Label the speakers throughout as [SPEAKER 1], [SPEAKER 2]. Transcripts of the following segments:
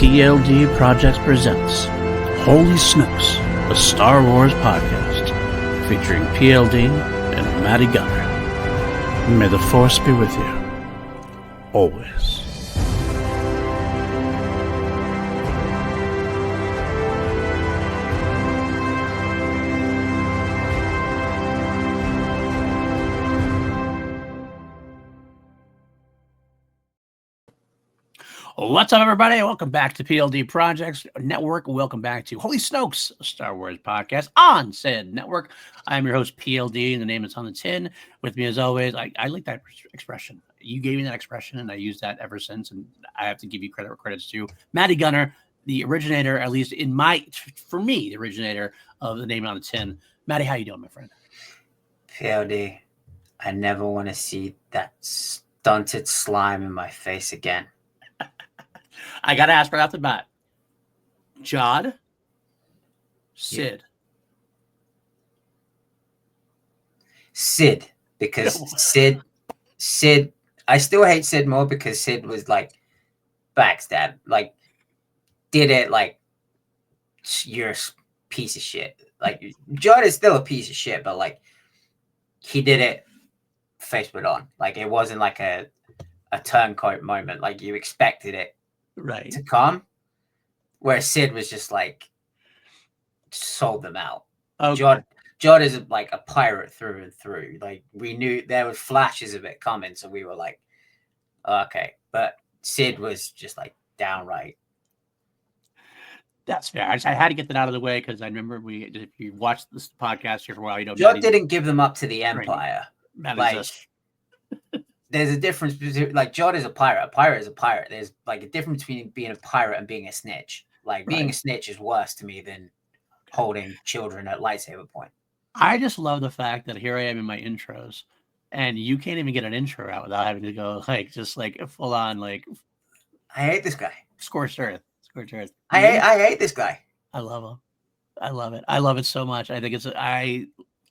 [SPEAKER 1] PLD Projects presents Holy Snokes, a Star Wars podcast featuring PLD and Matty Gunner. May the Force be with you, always. What's up, everybody? Welcome back to PLD Projects Network. Welcome back to Holy Snokes, a Star Wars podcast on said network. I'm your host, PLD, and the name is on the tin. With me, as always, I like that expression. You gave me that expression, and I used that ever since, and I have to give you credit where credit's due. Matty Gunner, the originator, at least for me, the originator of the name on the tin. Matty, how you doing, my friend?
[SPEAKER 2] PLD, I never want to see that stunted slime in my face again.
[SPEAKER 1] I got to ask right off the bat. Jude? Sid?
[SPEAKER 2] Sid, because Sid, I still hate Sid more because Sid was like backstab, like did it like you're a piece of shit. Like Jude is still a piece of shit, but like he did it face put on. Like it wasn't like a turncoat moment. Like you expected it
[SPEAKER 1] right
[SPEAKER 2] to come, where Sid was just like sold them out. Okay. Jude is like a pirate through and through. Like we knew there were flashes of it coming, so we were like, okay. But Sid was just like downright.
[SPEAKER 1] That's fair. I had to get that out of the way because I remember if you watched this podcast here for a while, you know,
[SPEAKER 2] Jude didn't give them up to the Empire.
[SPEAKER 1] Like,
[SPEAKER 2] there's a difference between like Jude is a pirate. A pirate is a pirate. There's like a difference between being a pirate and being a snitch. Like being a snitch is worse to me than holding children at lightsaber point.
[SPEAKER 1] I just love the fact that here I am in my intros, and you can't even get an intro out without having to go like just like full on like.
[SPEAKER 2] I hate this guy.
[SPEAKER 1] Scorched earth.
[SPEAKER 2] I hate this guy.
[SPEAKER 1] I love him. I love it. I love it so much. I think I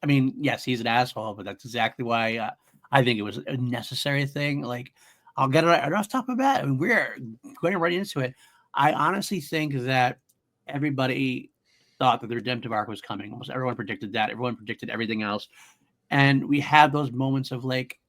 [SPEAKER 1] mean, yes, he's an asshole, but that's exactly why I think it was a necessary thing. Like, I'll get it right off the top of the bat. I mean, we're going right into it. I honestly think that everybody thought that the redemptive arc was coming. Almost everyone predicted that. Everyone predicted everything else. And we had those moments of like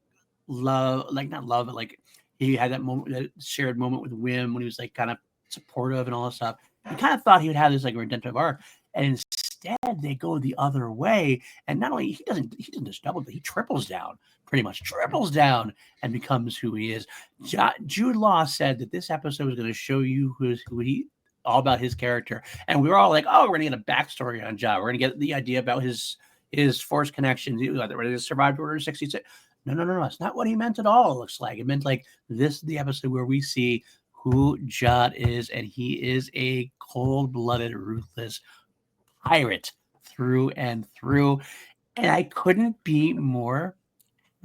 [SPEAKER 1] love, like not love, but like he had that moment, that shared moment with Wim when he was like kind of supportive and all that stuff. He kind of thought he would have this like redemptive arc. And instead they go the other way. And not only he doesn't just double, but he triples down, pretty much triples down and becomes who he is. Jude Law said that this episode was going to show you who he all about his character. And we were all like, oh, we're going to get a backstory on Jude. We're going to get the idea about his Force connection. Whether he survived Order 66. No. That's not what he meant at all. It looks like it meant like this is the episode where we see who Jude is, and he is a cold-blooded, ruthless pirate through and through. And I couldn't be more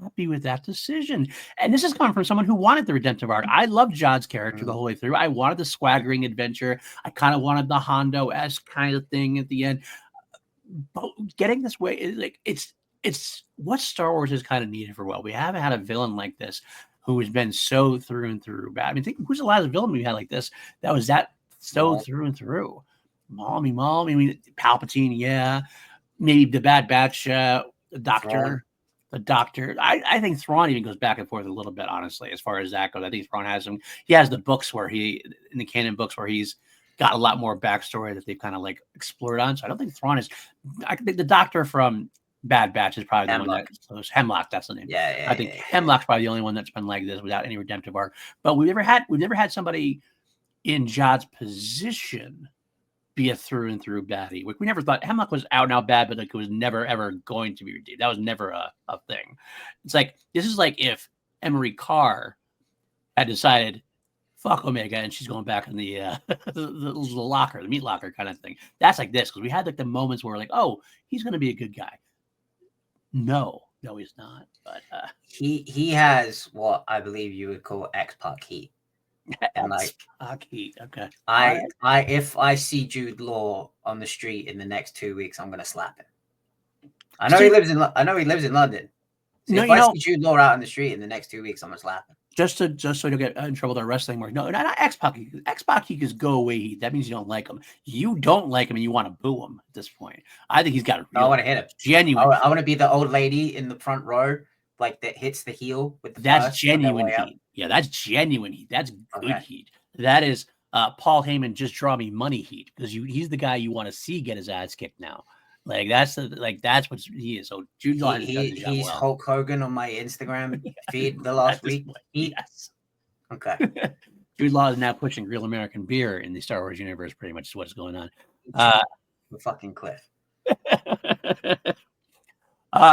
[SPEAKER 1] happy with that decision. And this is coming from someone who wanted the redemptive arc. I loved Jude's character the whole way through. I wanted the swaggering adventure. I kind of wanted the Hondo-esque kind of thing at the end. But getting this way is like it's what Star Wars has kind of needed for a while. We haven't had a villain like this who has been so through and through bad. I mean, think who's the last villain we had like this that was that so through and through? Mom. I mean, Palpatine, yeah. Maybe the Bad Batch, the Doctor. The Doctor. I think Thrawn even goes back and forth a little bit, honestly, as far as that goes. I think Thrawn has him. He has the books where in the canon books where he's got a lot more backstory that they've kind of like explored on. So I don't think Thrawn is. I think the Doctor from Bad Batch is probably the one that Hemlock. That's the name.
[SPEAKER 2] Yeah.
[SPEAKER 1] I think Hemlock's probably the only one that's been like this without any redemptive arc. But we've never had somebody in Jude's position be a through and through baddie. We never thought Hemlock was out and out bad, but like it was never ever going to be redeemed. That was never a thing. It's like this is like if Emery Carr had decided fuck Omega and she's going back in the locker, the meat locker kind of thing. That's like this because we had like the moments where we're like, oh, he's going to be a good guy. No, he's not. But
[SPEAKER 2] he has what I believe you would call X-Pac heat. And like
[SPEAKER 1] heat. Okay.
[SPEAKER 2] If I see Jude Law on the street in the next 2 weeks, I'm gonna slap him. I know he lives in London. So if I see Jude Law out on the street in the next 2 weeks, I'm gonna slap him.
[SPEAKER 1] just so you don't get in trouble with our wrestling more. No, not X-Pac. X-Pac, you just go away heat. That means you don't like him. You don't like him and you want to boo him at this point. I think he's got a
[SPEAKER 2] I
[SPEAKER 1] real
[SPEAKER 2] want to hit him.
[SPEAKER 1] genuine.
[SPEAKER 2] I want to be the old lady in the front row, like that hits the heel with the
[SPEAKER 1] That's
[SPEAKER 2] first
[SPEAKER 1] genuine heat. Yeah, that's genuine heat. That's good heat. That is Paul Heyman, just draw me money heat, because he's the guy you want to see get his ass kicked now. Like that's what he is. So Jude Law has done the job
[SPEAKER 2] he's
[SPEAKER 1] well.
[SPEAKER 2] Hulk Hogan on my Instagram feed the last week.
[SPEAKER 1] Yes.
[SPEAKER 2] Okay.
[SPEAKER 1] Jude Law is now pushing real American beer in the Star Wars universe. Pretty much is what's going on.
[SPEAKER 2] The fucking cliff.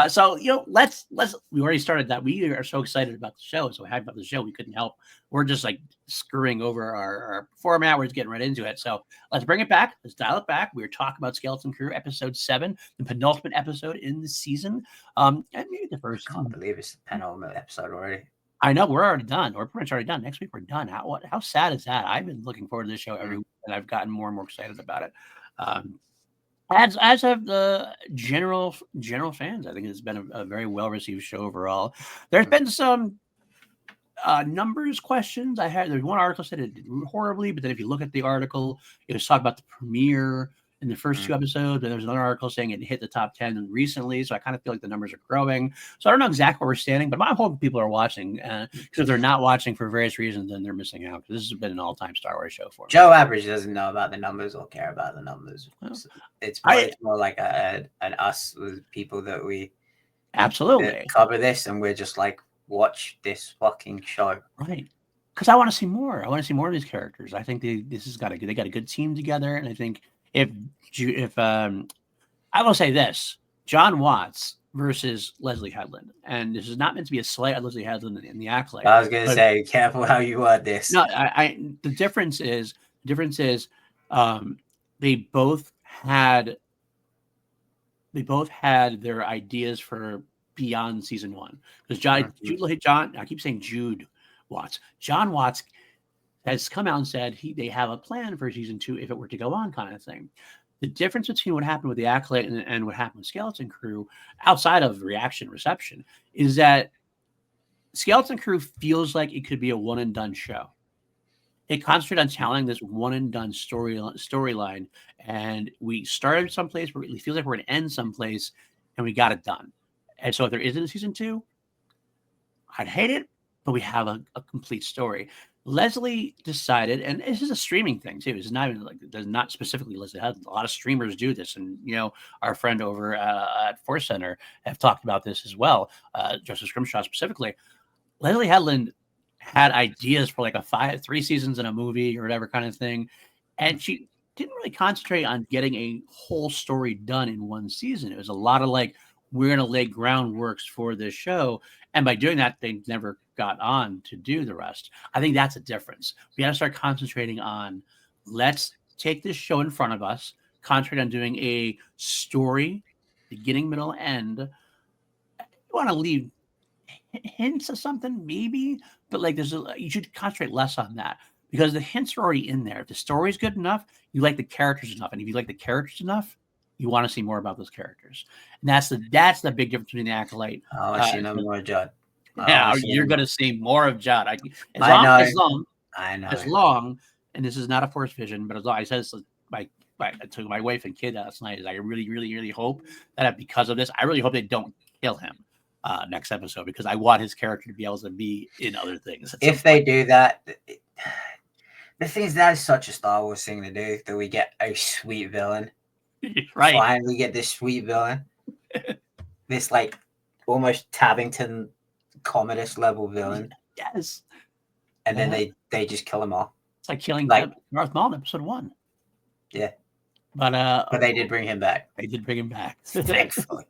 [SPEAKER 1] So let's we already started that. We are so excited about the show, so happy about the show. We couldn't help. We're just like screwing over our format. We're just getting right into it. So let's bring it back. Let's dial it back. We were talking about Skeleton Crew episode 7, the penultimate episode in the season. And maybe the first.
[SPEAKER 2] I can't believe it's the penultimate episode already.
[SPEAKER 1] I know, we're already done. We're pretty much already done. Next week we're done. How sad is that? I've been looking forward to this show every week, and I've gotten more and more excited about it. As have the general fans. I think it's been a very well received show overall. There's been some numbers questions. There's one article said it did horribly, but then if you look at the article, it was talking about the premiere in the first 2 episodes, and there's another article saying it hit the top 10 recently. So I kind of feel like the numbers are growing. So I don't know exactly where we're standing, but I'm hoping people are watching, because if they're not watching for various reasons, then they're missing out, because this has been an all-time Star Wars show for me.
[SPEAKER 2] Joe Average doesn't know about the numbers or care about the numbers. Well, it's more like an us with people that we
[SPEAKER 1] absolutely
[SPEAKER 2] cover this, and we're just like, watch this fucking show,
[SPEAKER 1] right? Because I want to see more. I want to see more of these characters. I think they got a good team together, and I think if I will say this, John Watts versus Leslie Headland, and this is not meant to be a slight at Leslie Headland in the Acclaimed.
[SPEAKER 2] I was going to say, careful how you word this.
[SPEAKER 1] No, the difference is they both had their ideas for beyond season 1, because I keep saying Jude Watts. John Watts has come out and said they have a plan for season 2 if it were to go on, kind of thing. The difference between what happened with the Acclaimed and what happened with Skeleton Crew, outside of reception, is that Skeleton Crew feels like it could be a one and done show. It concentrated on telling this one and done storyline, and we started someplace where it feels like we're going to end someplace, and we got it done. And so if there isn't a season 2, I'd hate it, but we have a complete story. Leslie decided, and this is a streaming thing too. It's not even does not specifically Leslie. A lot of streamers do this, and our friend over at Force Center have talked about this as well. Justice Grimshaw specifically. Leslie Headland had ideas for like 3 seasons in a movie or whatever kind of thing, and she didn't really concentrate on getting a whole story done in one season. It was a lot of like, we're going to lay groundworks for this show. And by doing that, they never got on to do the rest. I think that's a difference. We got to start concentrating on, let's take this show in front of us, concentrate on doing a story, beginning, middle, end. You want to leave hints of something, maybe, but like you should concentrate less on that, because the hints are already in there. If the story's good enough, you like the characters enough. And if you like the characters enough, you want to see more about those characters. And that's the big difference between the Acolyte.
[SPEAKER 2] I want to see no more Judd.
[SPEAKER 1] Yeah, you're going to see more of Judd. As long, and this is not a forced vision, but as long, I said this to my wife and kid last night, is I really, really, really hope that because of this, I really hope they don't kill him next episode, because I want his character to be able to be in other things.
[SPEAKER 2] If they do that, the thing is, that is such a Star Wars thing to do, that we get a sweet villain.
[SPEAKER 1] Right.
[SPEAKER 2] Finally get this sweet villain. This like almost Tabbington Commodus level villain.
[SPEAKER 1] Yes.
[SPEAKER 2] And then they just kill him off.
[SPEAKER 1] It's like killing Darth Maul in episode 1.
[SPEAKER 2] Yeah.
[SPEAKER 1] But
[SPEAKER 2] they did bring him back.
[SPEAKER 1] They did bring him back.
[SPEAKER 2] Thankfully.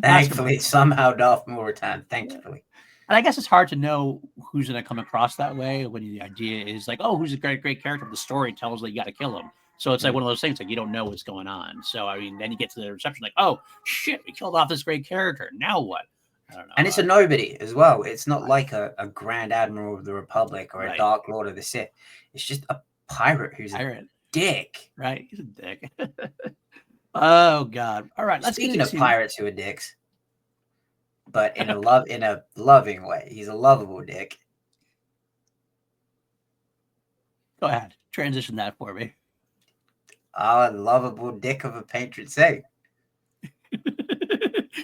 [SPEAKER 2] Thankfully, somehow Darth Maul returned. Thankfully.
[SPEAKER 1] And I guess it's hard to know who's going to come across that way when the idea is like, oh, who's a great character? The story tells that you got to kill him. So it's like one of those things, like you don't know what's going on. So, I mean, then you get to the reception like, oh, shit, we killed off this great character. Now what? I don't know.
[SPEAKER 2] And it's a nobody as well. It's not like a Grand Admiral of the Republic or a Dark Lord of the Sith. It's just a pirate who's a dick.
[SPEAKER 1] Right, he's a dick. Oh, God. All right,
[SPEAKER 2] Speaking of pirates who are dicks. but in a loving way. He's a lovable dick.
[SPEAKER 1] Go ahead, transition that for me.
[SPEAKER 2] Our lovable dick of a patron saint.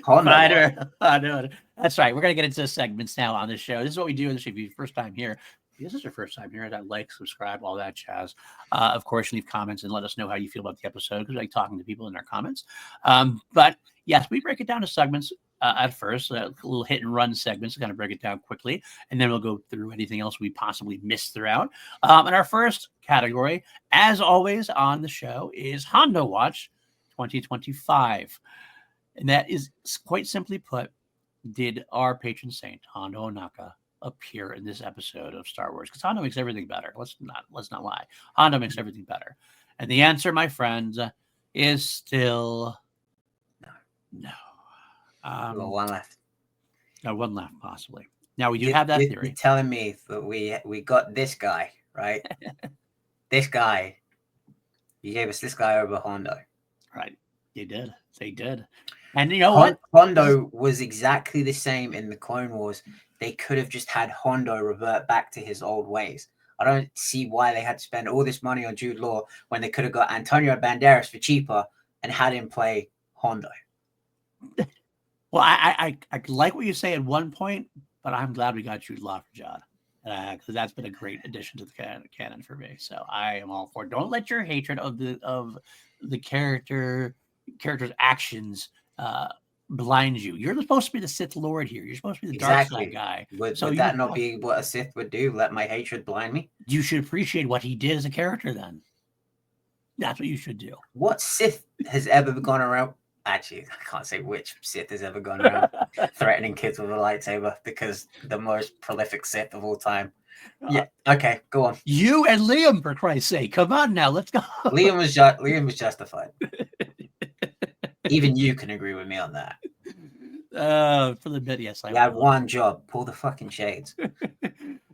[SPEAKER 1] I know. That's right. We're gonna get into segments now on the show. This is what we do. If you're first time here, this is your first time here, that like, subscribe, all that jazz. Of course, leave comments and let us know how you feel about the episode because we like talking to people in their comments. But yes, we break it down to segments at first, little hit and run segments to kind of break it down quickly, and then we'll go through anything else we possibly missed throughout. And our first category, as always on the show, is Hondo Watch 2025. And that is, quite simply put, did our patron saint Hondo Ohnaka appear in this episode of Star Wars? Because Hondo makes everything better. Let's not lie. Hondo makes everything better. And the answer, my friends, is still no.
[SPEAKER 2] Well, one left.
[SPEAKER 1] No, one left, possibly. Now we do have that theory.
[SPEAKER 2] You're telling me that we got this guy, right? This guy. You gave us this guy over Hondo.
[SPEAKER 1] Right. They did. And you know what?
[SPEAKER 2] Hondo was exactly the same in the Clone Wars. They could have just had Hondo revert back to his old ways. I don't see why they had to spend all this money on Jude Law when they could have got Antonio Banderas for cheaper and had him play Hondo.
[SPEAKER 1] Well, I like what you say at one point, but I'm glad we got Jude Law for John. Because that's been a great addition to the canon for me. So I am all for it. Don't let your hatred of the character's actions blind you. You're supposed to be the Sith Lord here. You're supposed to be the dark side guy.
[SPEAKER 2] Would that not be what a Sith would do? Let my hatred blind me?
[SPEAKER 1] You should appreciate what he did as a character then. That's what you should do.
[SPEAKER 2] What Sith has ever gone around? Actually, I can't say which Sith has ever gone around threatening kids with a lightsaber, because the most prolific Sith of all time. Yeah. Okay, go on.
[SPEAKER 1] You and Liam, for Christ's sake. Come on now, let's go.
[SPEAKER 2] Liam was justified. Even you can agree with me on that.
[SPEAKER 1] For the bit, yes.
[SPEAKER 2] You had one job. Pull the fucking shades.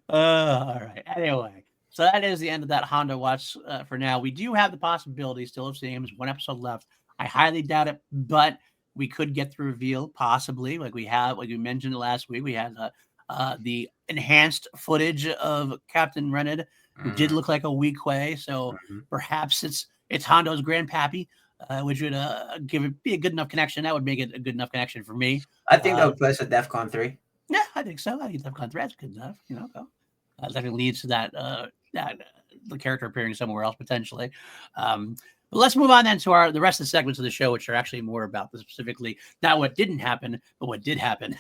[SPEAKER 1] All right. Anyway, so that is the end of that Hondo Watch for now. We do have the possibility still of seeing him. There's one episode left. I highly doubt it, but we could get the reveal, possibly. Like we mentioned last week, we had the enhanced footage of Captain Renard, who did look like a Weequay. So perhaps it's Hondo's grandpappy, which would be a good enough connection. That would make it a good enough connection for me.
[SPEAKER 2] I think that would place at DEFCON 3.
[SPEAKER 1] Yeah, I think so. I think DEFCON 3 is good enough. That leads to that the character appearing somewhere else potentially. But let's move on then to the rest of the segments of the show, which are actually more about specifically not what didn't happen, but what did happen.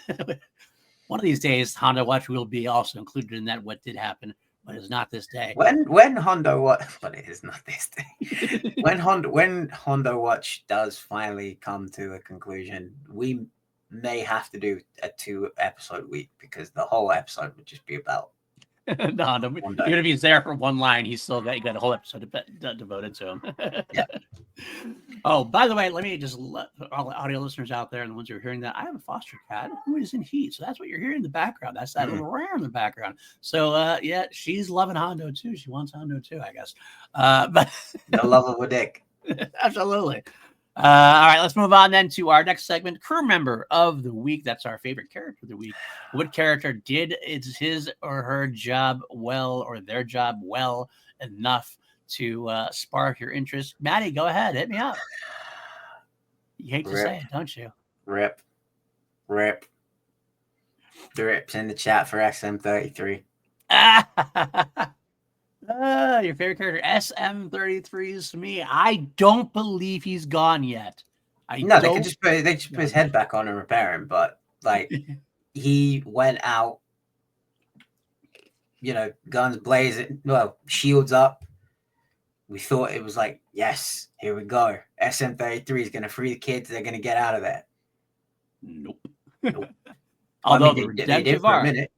[SPEAKER 1] One of these days, Hondo Watch will be also included in that what did happen, but it's not this day.
[SPEAKER 2] When Hondo Watch, but it is not this day. when Hondo Watch does finally come to a conclusion, we may have to do a 2-episode week, because the whole episode would just be about
[SPEAKER 1] Hondo. Even if he's there for one line, he's still got a whole episode devoted to him.
[SPEAKER 2] Yeah.
[SPEAKER 1] Oh, by the way, let me just let all the audio listeners out there and the ones who are hearing that, I have a foster cat who is in heat. So that's what you're hearing in the background. That's that little rare in the background. So yeah, she's loving Hondo too. She wants Hondo too, I guess. But
[SPEAKER 2] the love of a dick.
[SPEAKER 1] Absolutely. All right, let's move on then to our next segment, crew member of the week. That's our favorite character of the week. What character did his or her job well, or their job well enough to spark your interest? Matty, go ahead, hit me up. You hate to say it, don't you?
[SPEAKER 2] Rip. The rips in the chat for SM33.
[SPEAKER 1] Your favorite character, SM33's me. I don't believe he's gone yet.
[SPEAKER 2] They could just put his head back on and repair him, but like he went out, guns blazing, shields up. We thought it was like, yes, here we go. SM33 is going to free the kids. They're going to get out of there.
[SPEAKER 1] Nope. Although the redemptive arc,
[SPEAKER 2] for a minute.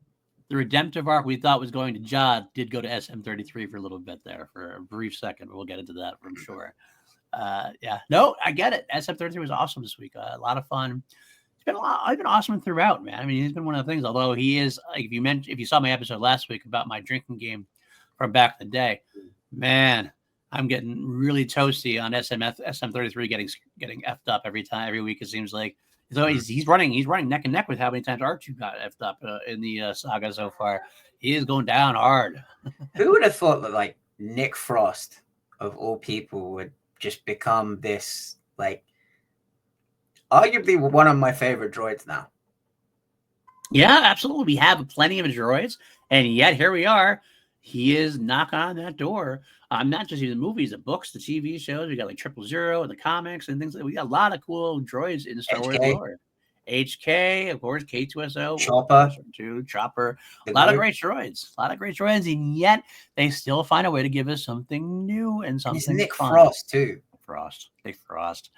[SPEAKER 1] The redemptive arc we thought was going to Jude did go to SM33 for a little bit there, for a brief second. We'll get into that, I'm sure. Yeah, no, I get it. SM33 was awesome this week. A lot of fun. It's been awesome throughout, man. I mean, he's been one of the things. Although he is, like, if you saw my episode last week about my drinking game from back in the day, man, I'm getting really toasty on SM33 getting effed up every week. It seems like So he's running neck and neck with how many times R2 got effed up in the saga so far. He is going down hard.
[SPEAKER 2] Who would have thought that like Nick Frost of all people would just become this like arguably one of my favorite droids now?
[SPEAKER 1] Yeah, absolutely. We have plenty of droids, and yet here we are. He is knocking on that door. Not just in the movies, the books, the TV shows. We got like 000 and the comics and things. We got a lot of cool droids in the Star Wars lore. HK, of course, K2SO,
[SPEAKER 2] Chopper,
[SPEAKER 1] Jude, Chopper. A lot of great droids. And yet they still find a way to give us something new and something.
[SPEAKER 2] And it's Nick
[SPEAKER 1] fun.
[SPEAKER 2] Frost too.
[SPEAKER 1] Nick Frost.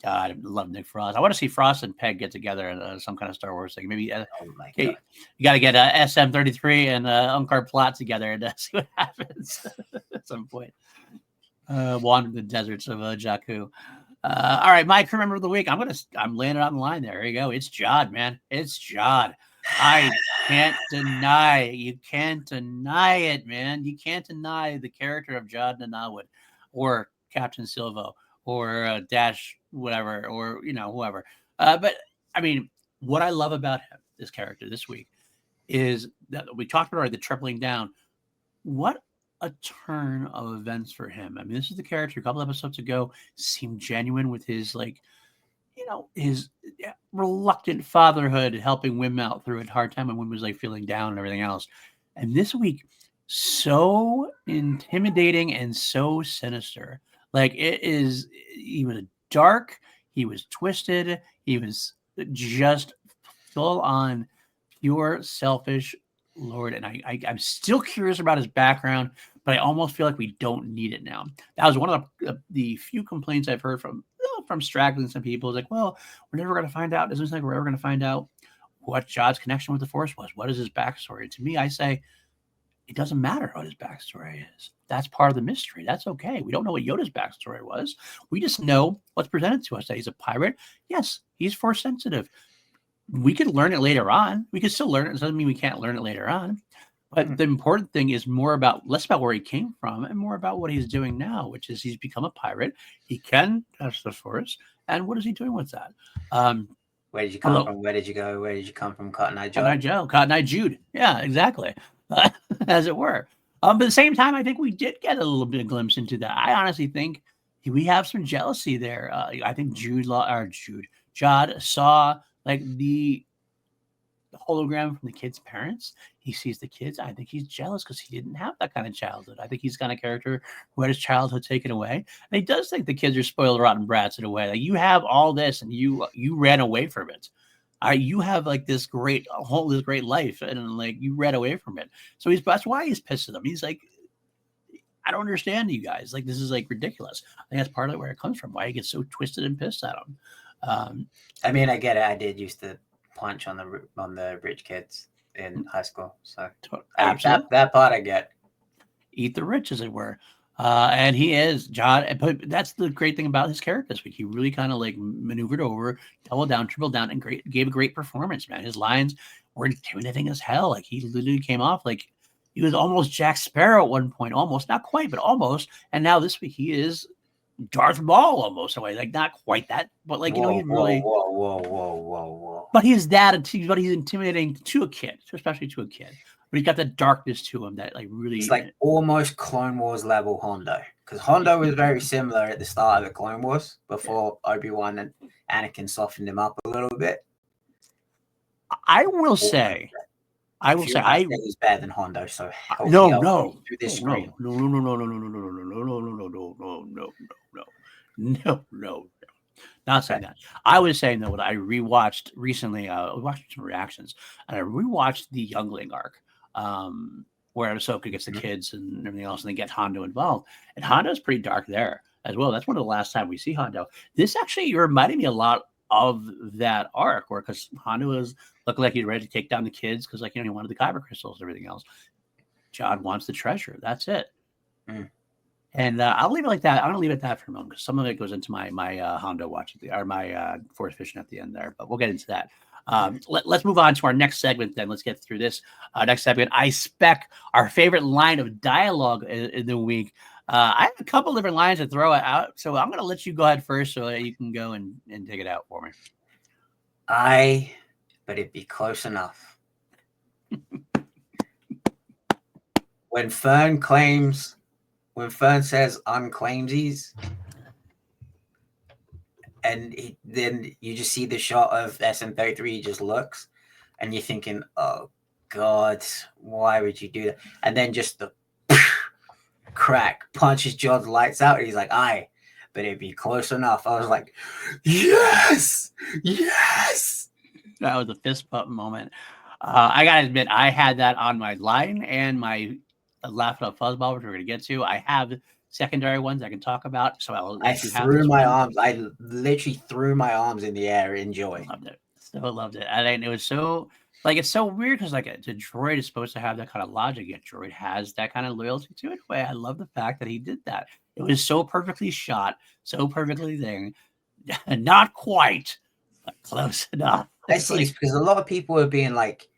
[SPEAKER 1] God, I love Nick Frost. I want to see Frost and Peg get together in some kind of Star Wars thing. Maybe
[SPEAKER 2] oh my
[SPEAKER 1] God.
[SPEAKER 2] God.
[SPEAKER 1] You got to get SM33 and Unkar Plot together and see what happens at some point. Wander the deserts of Jakku. All right, my crew member of the week. I'm laying it on the line there. Here you go. It's Jude, man. It's Jude. I can't deny it. You can't deny it, man. You can't deny the character of Jude Nanawood or Captain Silvo or Dash whatever, or whoever. But I mean, what I love about him, this character this week, is that we talked about the tripling down. What a turn of events for him. I mean, this is the character a couple episodes ago seemed genuine with his his reluctant fatherhood, helping Wim out through a hard time when Wim was like feeling down and everything else. And this week, so intimidating and so sinister. Like he was dark, he was twisted, he was just full on pure selfish Lord. And I'm still curious about his background, but I almost feel like we don't need it now. That was one of the few complaints I've heard from straggling some people. It's like, well, we're never going to find out. It doesn't like we're ever going to find out what Jude's connection with the Force was. What is his backstory? And to me, I say, it doesn't matter what his backstory is. That's part of the mystery. That's okay. We don't know what Yoda's backstory was. We just know what's presented to us, that he's a pirate. Yes, he's Force sensitive. We could learn it later on. We could still learn it. It doesn't mean we can't learn it later on. But the important thing is less about where he came from and more about what he's doing now, which is he's become a pirate. He can touch the Force. And what is he doing with that?
[SPEAKER 2] Where did you come from? Where did you go? Where did you come from? Cotton Eye Joe.
[SPEAKER 1] Cotton Eye Jude. Yeah, exactly. As it were. But at the same time, I think we did get a little bit of glimpse into that. I honestly think we have some jealousy there. I think Jude saw like the hologram from the kid's parents. He sees the kids. I think he's jealous because he didn't have that kind of childhood. I think he's kind of character who had his childhood taken away. And he does think the kids are spoiled rotten brats in a way. Like, you have all this and you ran away from it. You have like this great life, and like you ran away from it. So that's why he's pissed at them. He's like, I don't understand you guys. Like, this is like ridiculous. I think that's part of where it comes from. Why he gets so twisted and pissed at them.
[SPEAKER 2] I mean, I get it. I did used to punch on the rich kids in high school. So that part I get.
[SPEAKER 1] Eat the rich, as it were. And he is John. But that's the great thing about his character this week. He really kind of like maneuvered over, doubled down, tripled down, and gave a great performance, man. His lines were intimidating as hell. Like, he literally came off like he was almost Jack Sparrow at one point, almost, not quite, but almost. And now this week he is Darth Maul almost in a way, like not quite that, but like, he's really
[SPEAKER 2] whoa.
[SPEAKER 1] But he's that, but he's intimidating to a kid, especially to a kid. But he's got that darkness to him that like really.
[SPEAKER 2] It's like almost Clone Wars level Hondo, because Hondo was very similar at the start of the Clone Wars before Obi-Wan and Anakin softened him up a little bit.
[SPEAKER 1] I will say
[SPEAKER 2] he's better than Hondo. So
[SPEAKER 1] no. Not saying that. I was saying though, what I rewatched recently, I watched some reactions, and I rewatched the Youngling arc, where Ahsoka gets the kids and everything else, and they get Hondo involved. And Hondo's pretty dark there as well. That's one of the last time we see Hondo. This actually reminded me a lot of that arc, where because Hondo was looking like he's ready to take down the kids because, like, he wanted the kyber crystals and everything else. John wants the treasure. That's it. And I'll leave it like that. I'm gonna leave it at that for a moment because some of it goes into my Hondo watch or my Force Vision at the end there. But we'll get into that. Let's move on to our next segment then. Let's get through this next segment. I spec our favorite line of dialogue in the week. I have a couple different lines to throw out, so I'm going to let you go ahead first so that you can go and take it out for me.
[SPEAKER 2] But it'd be close enough. When Fern says unclaimsies, and then you just see the shot of SM33, he just looks, and you're thinking, oh God, why would you do that? And then just the crack punches John's lights out, and he's like, aye, but it'd be close enough. I was like, yes.
[SPEAKER 1] That was a fist bump moment. I gotta admit, I had that on my line and my laugh up fuzzball, which we're gonna get to. I have secondary ones I can talk about. So
[SPEAKER 2] I
[SPEAKER 1] if you have
[SPEAKER 2] threw
[SPEAKER 1] this
[SPEAKER 2] my
[SPEAKER 1] one,
[SPEAKER 2] arms. I literally threw my arms in the air in joy.
[SPEAKER 1] loved it. Still loved it. And it was so it's so weird because the droid is supposed to have that kind of logic, yet droid has that kind of loyalty to it. Way I love the fact that he did that. It was so perfectly shot, so perfectly thing. Not quite, but close enough.
[SPEAKER 2] I see, because a lot of people are being like,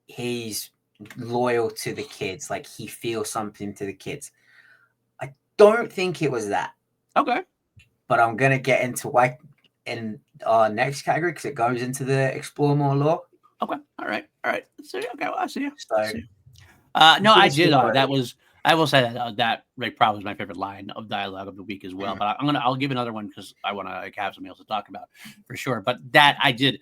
[SPEAKER 2] he's loyal to the kids, like he feels something to the kids. I don't think it was that.
[SPEAKER 1] Okay.
[SPEAKER 2] But I'm gonna get into why in our next category because it goes into the explore more lore.
[SPEAKER 1] Okay. All right. Okay. Well, I see you.
[SPEAKER 2] So,
[SPEAKER 1] no, I did. That was. I will say that probably was my favorite line of dialogue of the week as well. But I'll give another one because I want to have something else to talk about for sure. But that I did.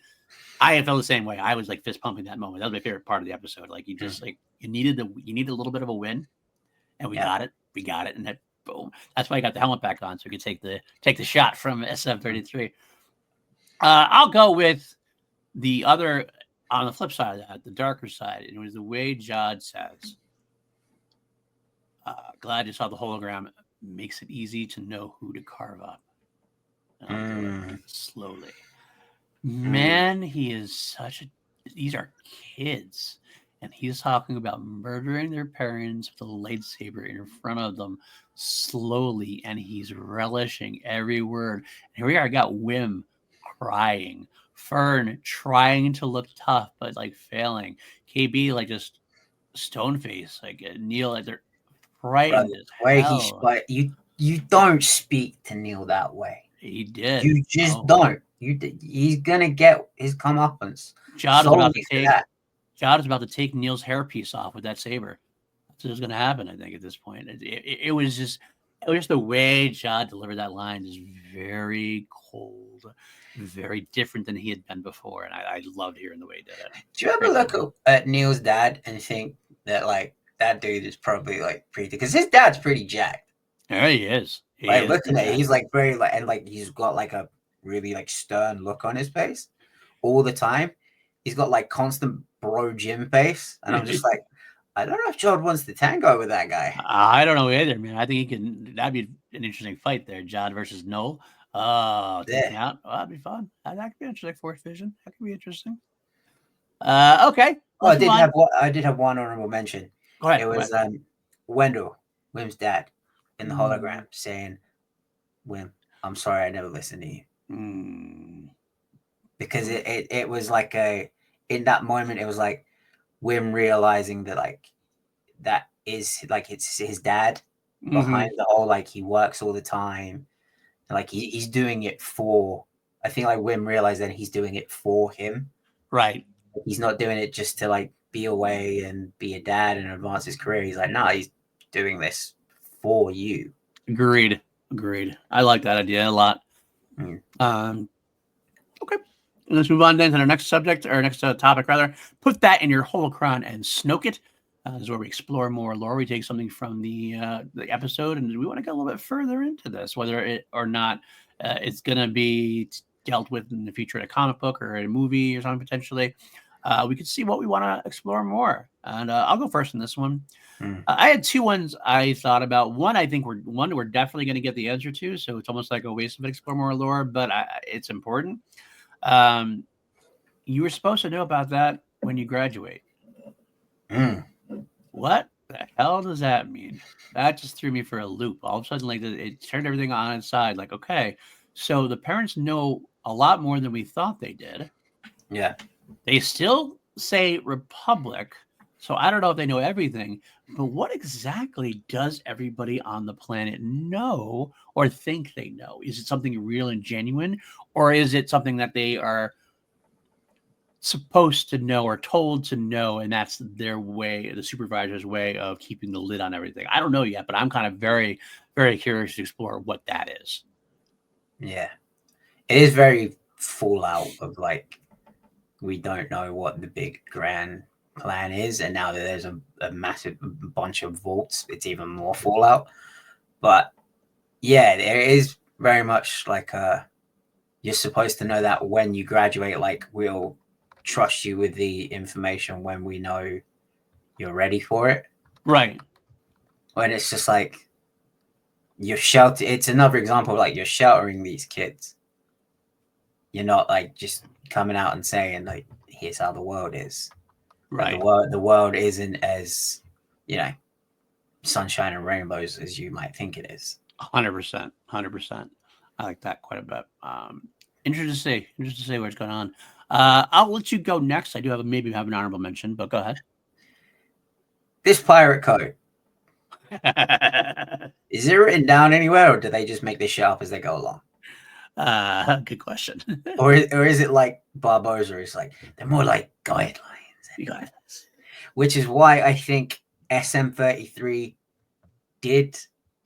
[SPEAKER 1] I felt the same way. I was like fist pumping that moment. That was my favorite part of the episode. Like you just you needed a little bit of a win, and we got it. We got it, and that boom. That's why I got the helmet back on so we could take the shot from SF33. I'll go with the other on the flip side of that, the darker side. And it was the way Jude says, glad you saw the hologram. Makes it easy to know who to carve up. And I'll do it slowly. Man, he is these are kids. And he's talking about murdering their parents with a lightsaber in front of them slowly. And he's relishing every word. And here we are, got Wim crying. Fern trying to look tough, but failing. KB just stone face. Neil, they're frightened as hell.
[SPEAKER 2] But you don't speak to Neil that way.
[SPEAKER 1] He did.
[SPEAKER 2] You just don't. He's gonna get his comeuppance.
[SPEAKER 1] Jude is about to take Neil's hairpiece off with that saber. That's what's gonna happen. I think at this point, it was just the way Jude delivered that line is very cold, very different than he had been before, and I loved hearing the way he did it.
[SPEAKER 2] Do you ever look at Neil's dad and think that that dude is probably pretty, because his dad's pretty jacked.
[SPEAKER 1] Yeah, he is.
[SPEAKER 2] Looking at it, he's very and he's got a really stern look on his face all the time. He's got constant bro Jim face, and I'm just I don't know if Jude wants to tango with that guy.
[SPEAKER 1] I don't know either, man. I think he can. That'd be an interesting fight there, Jude versus Noel. Taking out. Oh, that'd be fun. That could be interesting. Fourth Vision. That could be interesting. Okay.
[SPEAKER 2] I did have one honorable mention.
[SPEAKER 1] Go ahead.
[SPEAKER 2] It was Wendell, Wim's dad, in the hologram saying, "Wim, I'm sorry I never listened to you." Because it was in that moment it was Wim realizing that that is it's his dad behind the whole he works all the time, and he's doing it for, I think Wim realized that he's doing it for him,
[SPEAKER 1] right?
[SPEAKER 2] He's not doing it just to be away and be a dad and advance his career. He's he's doing this for you.
[SPEAKER 1] Agreed. I like that idea a lot. Okay. Let's move on then to our next subject, or next topic rather. Put that in your holocron and snoke it. This is where we explore more lore. We take something from the episode, and we want to get a little bit further into this, whether it or not it's going to be dealt with in the future in a comic book or a movie or something potentially. We could see what we want to explore more. And I'll go first in this one. I had two ones I thought about. One, I think we're definitely going to get the answer to, so it's almost like a waste of explore more lore, but it's important. You were supposed to know about that when you graduate. What the hell does that mean? That just threw me for a loop. All of a sudden, it turned everything on its side. Okay, so the parents know a lot more than we thought they did.
[SPEAKER 2] Yeah.
[SPEAKER 1] They still say Republic, so I don't know if they know everything, but what exactly does everybody on the planet know or think they know? Is it something real and genuine, or is it something that they are supposed to know or told to know, and that's their way, the supervisor's way of keeping the lid on everything. I don't know yet, but I'm kind of very, very curious to explore what that is.
[SPEAKER 2] Yeah, it is very Fallout of like we don't know what the big grand plan is, and now that there's a massive bunch of vaults, it's even more Fallout. But yeah, there is very much like you're supposed to know that when you graduate, like we'll trust you with the information when we know you're ready for it.
[SPEAKER 1] Right.
[SPEAKER 2] When it's just like you're shelter. It's another example of like you're sheltering these kids. You're not like just coming out and saying like, "Here's how the world is." But
[SPEAKER 1] Right.
[SPEAKER 2] the world isn't as sunshine and rainbows as you might think it is.
[SPEAKER 1] 100%. 100%. I like that quite a bit. Interested to see what's going on. I'll let you go next. I do have maybe have an honorable mention, but go ahead.
[SPEAKER 2] This pirate code, is it written down anywhere, or do they just make this shit up as they go along?
[SPEAKER 1] Good question.
[SPEAKER 2] or is it like Barbosa? It's like they're more like guidelines. Which is why I think SM33 did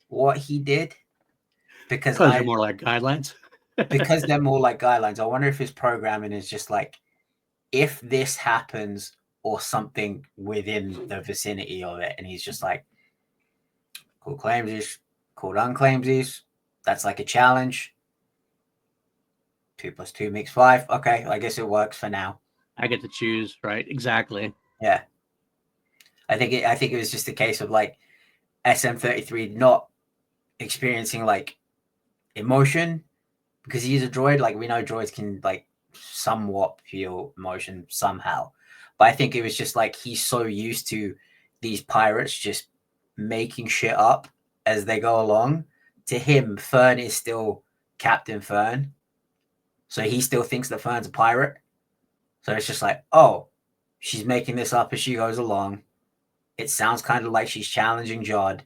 [SPEAKER 2] what he did, because
[SPEAKER 1] they're more like guidelines.
[SPEAKER 2] because they're more like guidelines. I wonder if his programming is just like, if this happens or something within the vicinity of it, and he's just like, cool claimsies, cool unclaimsies. That's like a challenge. 2 + 2 makes 5. Okay, I guess it works for now.
[SPEAKER 1] I get to choose, right? Exactly.
[SPEAKER 2] Yeah. I think it was just a case of like SM33 not experiencing like emotion because he's a droid. Like we know droids can like somewhat feel emotion somehow, but I think it was just like he's so used to these pirates just making shit up as they go along. To him, Fern is still Captain Fern, so he still thinks that Fern's a pirate. So it's just like, oh, she's making this up as she goes along. It sounds kind of like she's challenging Jod.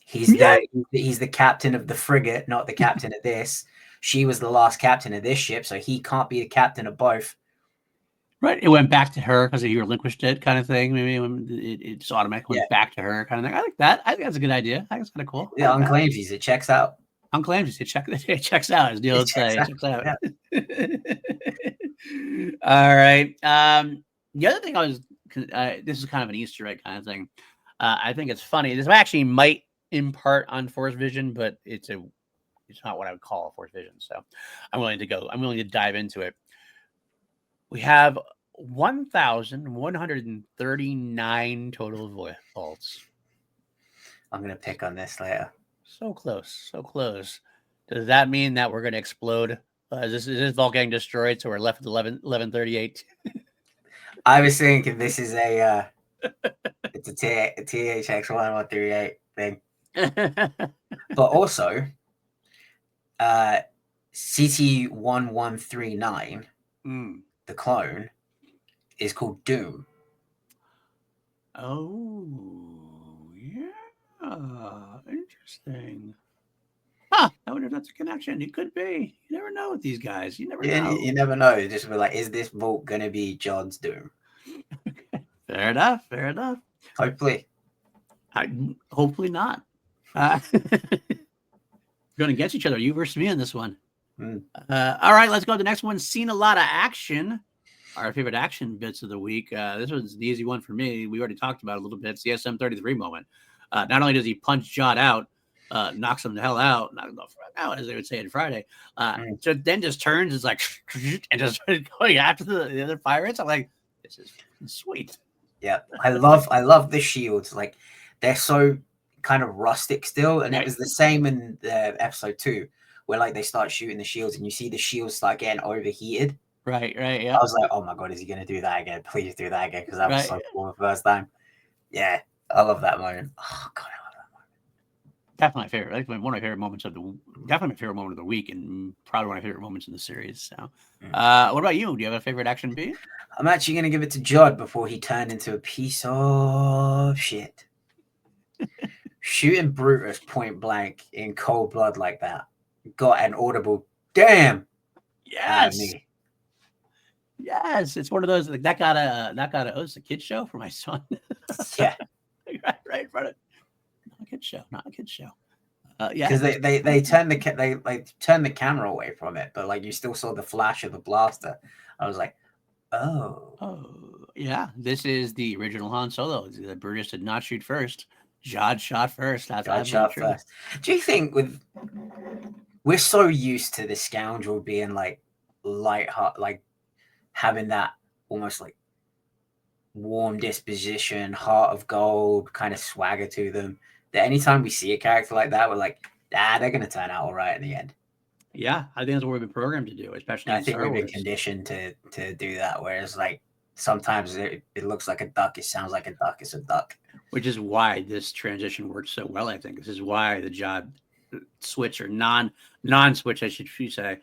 [SPEAKER 2] He's the captain of the frigate, not the captain of this. She was the last captain of this ship, so he can't be the captain of both.
[SPEAKER 1] Right. It went back to her because he relinquished it, kind of thing. Maybe it just automatically went back to her, kind of thing. I like that. I think that's a good idea. I think it's kind of cool.
[SPEAKER 2] Yeah, on claimsies, it checks out.
[SPEAKER 1] On claimsies, it checks out. As Neil would say, it checks out. Yeah. All right. The other thing this is kind of an Easter egg kind of thing. I think it's funny. This actually might impart on Force Vision, but it's not what I would call a Force Vision. So I'm willing to dive into it. We have 1,139 total vaults.
[SPEAKER 2] I'm going to pick on this later.
[SPEAKER 1] So close. Does that mean that we're going to explode? Is this vault getting destroyed? So we're left with 1138.
[SPEAKER 2] I was thinking this is it's a THX 1138 thing. But also, CT1139, the clone, is called Doom.
[SPEAKER 1] Oh, yeah. Interesting. I wonder if that's a connection. It could be. You never know with these guys. You never know.
[SPEAKER 2] You never know. You just be like, is this vault going to be Jod's Doom?
[SPEAKER 1] Fair enough.
[SPEAKER 2] Hopefully.
[SPEAKER 1] Hopefully not. Going against each other, you versus me on this one. All right, let's go to the next one. Seen a lot of action. Our favorite action bits of the week. This was the easy one for me. We already talked about it a little bit. It's the SM33 moment. Not only does he punch Jod out, knocks him the hell out, as they would say on Friday, so then just turns, is like, and just started going after the other pirates. I'm like, this is sweet.
[SPEAKER 2] Yeah, I love the shields. Like, they're so kind of rustic still, and it was the same in episode 2, where like they start shooting the shields, and you see the shields start getting overheated.
[SPEAKER 1] Right, yeah.
[SPEAKER 2] I was like, oh my god, is he gonna do that again? Please do that again, because that was so cool the first time. Yeah, I love that moment. Oh god, I love that moment.
[SPEAKER 1] Definitely my favorite. Like one of my favorite moments definitely my favorite moment of the week, and probably one of my favorite moments in the series. So, what about you? Do you have a favorite action beat?
[SPEAKER 2] I'm actually gonna give it to Jod before he turned into a piece of shit. Shooting Brutus point blank in cold blood like that got an audible damn.
[SPEAKER 1] Yes. Yes, it's one of those like that got a oh, it's a kid show for my son.
[SPEAKER 2] Yeah,
[SPEAKER 1] right in front of not a kid show, not a kid show. Yeah,
[SPEAKER 2] because they turned they like turned the camera away from it, but like you still saw the flash of the blaster. I was like, oh,
[SPEAKER 1] oh yeah, this is the original Han Solo. The Brutus did not shoot first. Jod shot first. That's
[SPEAKER 2] God
[SPEAKER 1] absolutely
[SPEAKER 2] shot
[SPEAKER 1] true.
[SPEAKER 2] first. Do you think we're so used to the scoundrel being like light heart, like having that almost like warm disposition, heart of gold kind of swagger to them, that anytime we see a character like that, we're like, they're gonna turn out all right in the end.
[SPEAKER 1] Yeah, I think that's what we've been programmed to do, especially
[SPEAKER 2] And I
[SPEAKER 1] in
[SPEAKER 2] think
[SPEAKER 1] Star
[SPEAKER 2] we've been
[SPEAKER 1] Wars.
[SPEAKER 2] conditioned to do that. Whereas like sometimes it looks like a duck, it sounds like a duck, it's a duck.
[SPEAKER 1] Which is why this transition worked so well. I think this is why the Jod switch or non switch, I should say,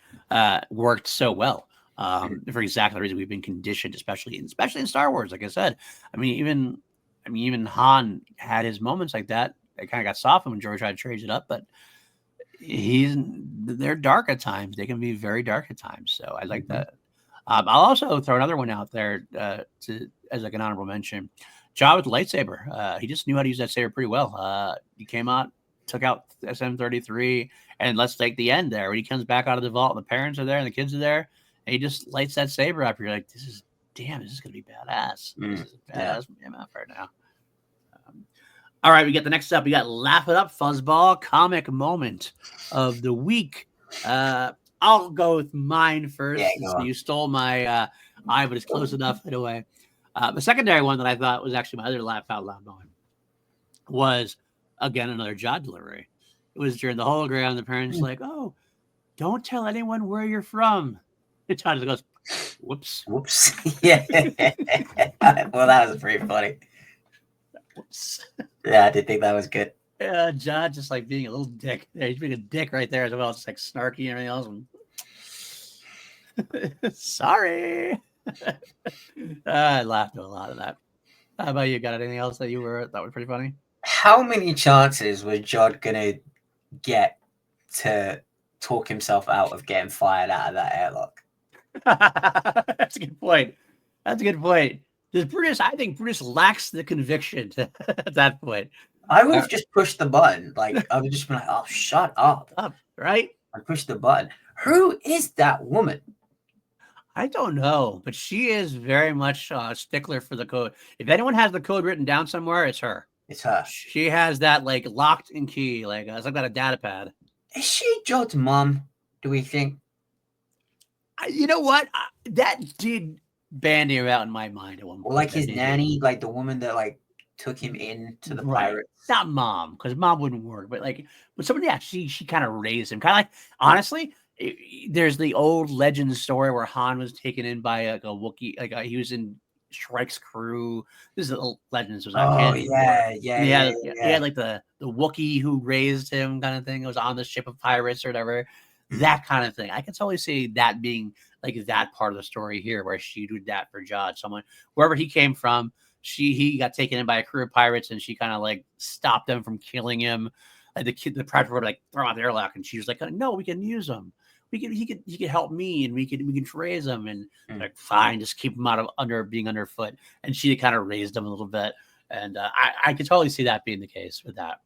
[SPEAKER 1] worked so well. For exactly the reason we've been conditioned, especially in Star Wars. Like I said, even Han had his moments like that. It kind of got softened when George tried to trade it up, but they're dark at times. They can be very dark at times. So I like that. I'll also throw another one out there as like an honorable mention. Jod with the lightsaber. He just knew how to use that saber pretty well. He came out, took out SM-33, and let's take the end there. When he comes back out of the vault, and the parents are there, and the kids are there, and he just lights that saber up. You're like, this is gonna be badass. This is a badass MF right now. All right, we get the next up. We got Laugh It Up Fuzzball comic moment of the week. I'll go with mine first.
[SPEAKER 2] Yeah,
[SPEAKER 1] You stole my eye, but it's close enough anyway. The secondary one that I thought was actually my other laugh out loud moment was, again, another Jod delivery. It was during the hologram. The parents like, oh, don't tell anyone where you're from. The Jod just goes, whoops.
[SPEAKER 2] Whoops. Yeah. Well, that was pretty funny.
[SPEAKER 1] Whoops.
[SPEAKER 2] Yeah, I did think that was good.
[SPEAKER 1] Jod just like being a little dick. Yeah, he's being a dick right there as well. It's like snarky and everything else. Sorry. I laughed at a lot of that. How about you? Got anything else that that was pretty funny?
[SPEAKER 2] How many chances was Jod gonna get to talk himself out of getting fired out of that airlock?
[SPEAKER 1] That's a good point. I think Brutus lacks the conviction at that point.
[SPEAKER 2] I would have just pushed the button. Like I would just be like, "Oh, shut up!"
[SPEAKER 1] Right?
[SPEAKER 2] I pushed the button. Who is that woman?
[SPEAKER 1] I don't know, but she is very much a stickler for the code. If anyone has the code written down somewhere, it's her.
[SPEAKER 2] It's her.
[SPEAKER 1] She has that like locked in key, like it's like that a data pad.
[SPEAKER 2] Is she Jod's mom? Do we think?
[SPEAKER 1] You know what? That did bandy about in my mind at one point.
[SPEAKER 2] Or like his nanny, like the woman that like took him in to the pirates.
[SPEAKER 1] Not mom, because mom wouldn't work, but somebody, yeah, she kind of raised him. Kind of like, honestly, there's the old legend story where Han was taken in by a Wookiee, he was in Shrike's crew. This is a legend. This was
[SPEAKER 2] Yeah.
[SPEAKER 1] He had like the Wookiee who raised him, kind of thing. It was on the ship of pirates or whatever. That kind of thing. I can totally see that being like that part of the story here, where she did that for Jod. Someone, wherever he came from, he got taken in by a crew of pirates, and she kind of like stopped them from killing him. Like the pirates were like throw out the airlock, and she was like, "No, we can use him. He could help me, and we can raise him." And like, fine, just keep him being underfoot. And she kind of raised him a little bit, and I could totally see that being the case with that.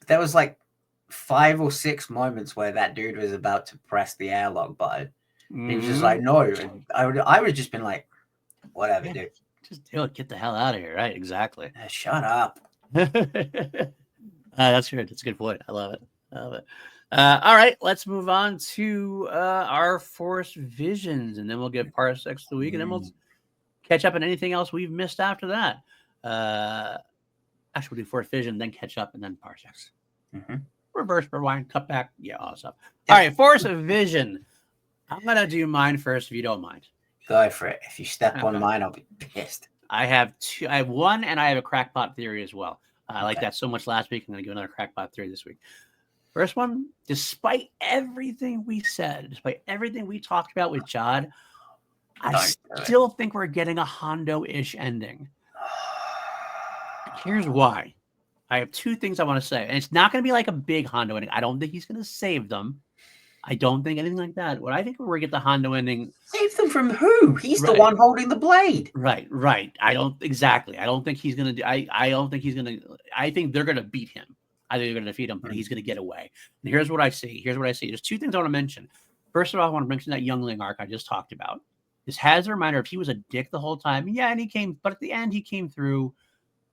[SPEAKER 2] There was like 5 or 6 moments where that dude was about to press the airlock button. He was just like, no. And I would have just been like, whatever, dude.
[SPEAKER 1] Just do it. Get the hell out of here. Right. Exactly.
[SPEAKER 2] Shut up.
[SPEAKER 1] That's good. That's a good point. I love it. All right. Let's move on to our Force Visions, and then we'll get Parsecs of the week, and then we'll catch up on anything else we've missed after that. Actually, we'll do Force Vision, then catch up, and then Parsecs. Reverse, rewind, cut back. Yeah, all that stuff. All right. Force Vision. I'm going to do mine first if you don't mind.
[SPEAKER 2] Go for it. If you step on mine, I'll be pissed.
[SPEAKER 1] I have one, and I have a crackpot theory as well. I like that so much last week. I'm going to give another crackpot theory this week. First one, despite everything we said, despite everything we talked about with Jod, I still think we're getting a Hondo-ish ending. Here's why. I have 2 things I want to say. And it's not going to be like a big Hondo ending. I don't think he's going to save them. I don't think anything like that. What I think we're going to get the Hondo ending.
[SPEAKER 2] Save them from who? He's the
[SPEAKER 1] Right.
[SPEAKER 2] one holding the blade.
[SPEAKER 1] Right. I don't think he's going to do. I don't think he's going to. I think they're going to beat him. I think they're going to defeat him, but he's going to get away. And here's what I see. There's two things I want to mention. First of all, I want to mention that youngling arc I just talked about. This has a reminder if he was a dick the whole time. Yeah, and he came, but at the end he came through,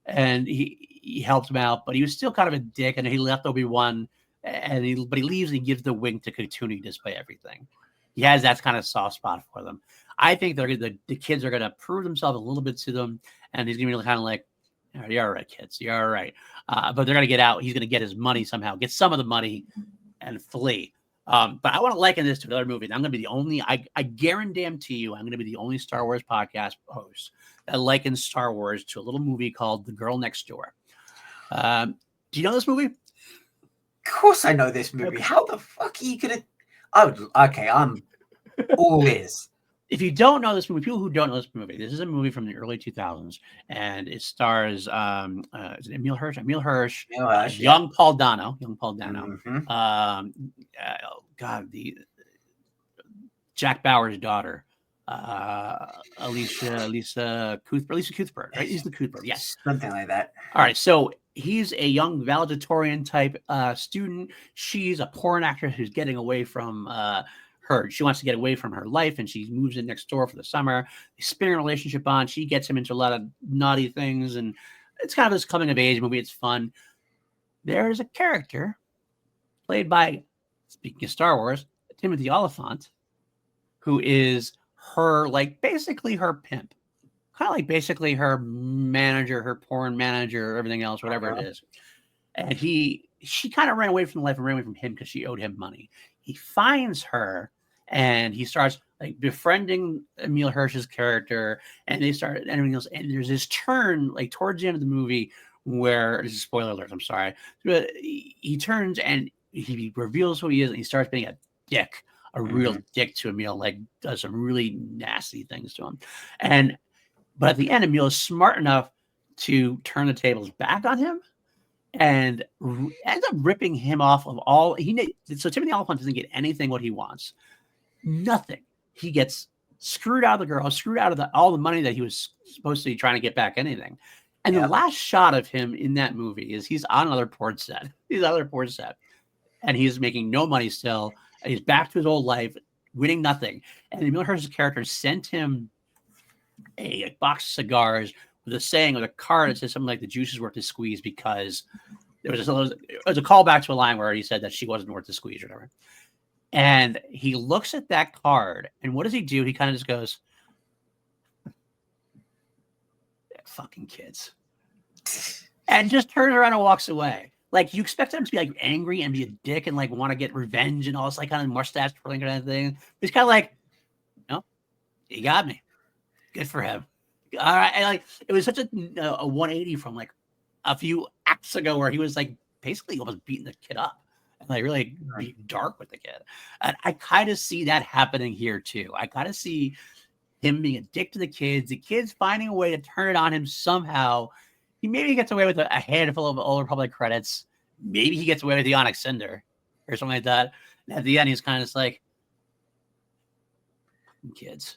[SPEAKER 1] and he helped him out. But he was still kind of a dick, and he left Obi-Wan, but he leaves and he gives the wink to KotoR despite everything. He has that kind of soft spot for them. I think the kids are going to prove themselves a little bit to them, and he's going to be kind of like, you're all right, kids. You're all right. But they're going to get out. He's going to get his money somehow, get some of the money, and flee. But I want to liken this to another movie. I'm going to be the only, I guarantee you, I'm going to be the only Star Wars podcast host that likens Star Wars to a little movie called The Girl Next Door. Do you know this movie?
[SPEAKER 2] Of course I know this movie. How the fuck are you going to... I'm all ears.
[SPEAKER 1] If you don't know this movie, people who don't know this is a movie from the early 2000s, and it stars is it Emile Hirsch, young Paul Dano. Mm-hmm. The Jack Bauer's daughter, Lisa Cuthbert, right? He's the Cuthbert, yes,
[SPEAKER 2] something like that.
[SPEAKER 1] All right, so he's a young valedictorian type student. She's a porn actress who's getting away from she wants to get away from her life, and she moves in next door for the summer. They spin a relationship on. She gets him into a lot of naughty things, and it's kind of this coming of age movie. It's fun. There's a character played by, speaking of Star Wars, Timothy Oliphant, who is her, basically her pimp, kind of basically her manager, her porn manager, everything else, whatever it is. And she kind of ran away from the life and ran away from him because she owed him money. He finds her, and he starts befriending Emile Hirsch's character, and they start everything else. And there's this turn towards the end of the movie where this is spoiler alert. I'm sorry, but he turns and he reveals who he is, and he starts being a dick, a real dick to Emile, does some really nasty things to him. But at the end, Emile is smart enough to turn the tables back on him and ends up ripping him off of all so Timothy Oliphant doesn't get anything what he wants. Nothing. He gets screwed out of the girl, screwed out of all the money that he was supposed to be trying to get back anything. And the last shot of him in that movie is he's on another porn set. And he's making no money still. And he's back to his old life, winning nothing. And Emile Hirsch's character sent him a box of cigars with a saying, with a card that says something like the juice is worth the squeeze, because there was a callback to a line where he said that she wasn't worth the squeeze or whatever. And he looks at that card, and what does he do? He kind of just goes, fucking kids. And just turns around and walks away. You expect him to be angry and be a dick and want to get revenge and all this kind of mustache twirling kind of thing. But he's kind of no, he got me. Good for him. All right. And it was such a 180 from a few acts ago where he was basically almost beating the kid up and really being dark with the kid. And I kind of see that happening here too. I kind of see him being a dick to the kids finding a way to turn it on him somehow. He maybe gets away with a handful of Old Republic credits. Maybe he gets away with the Onyx Cinder or something like that. And at the end, he's kind of just kids.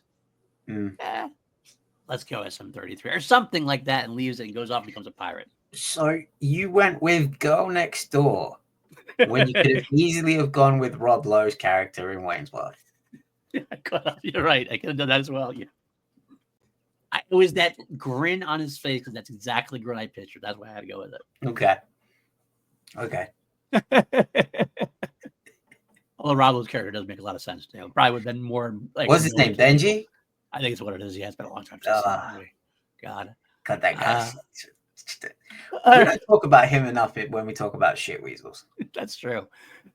[SPEAKER 1] Let's go SM33 or something like that, and leaves it and goes off and becomes a pirate.
[SPEAKER 2] So you went with Girl Next Door when you could have easily have gone with Rob Lowe's character in Wayne's World.
[SPEAKER 1] You're right. I could have done that as well. Yeah. It was that grin on his face because that's exactly the grin I pictured. That's why I had to go with it. Okay. Although Rob Lowe's character does make a lot of sense. Probably would have been more
[SPEAKER 2] what's his name? Benji?
[SPEAKER 1] I think it's what it is. Yeah, it's been a long time since that movie. God.
[SPEAKER 2] Cut that guy. We don't talk about him enough when we talk about shit weasels.
[SPEAKER 1] That's true.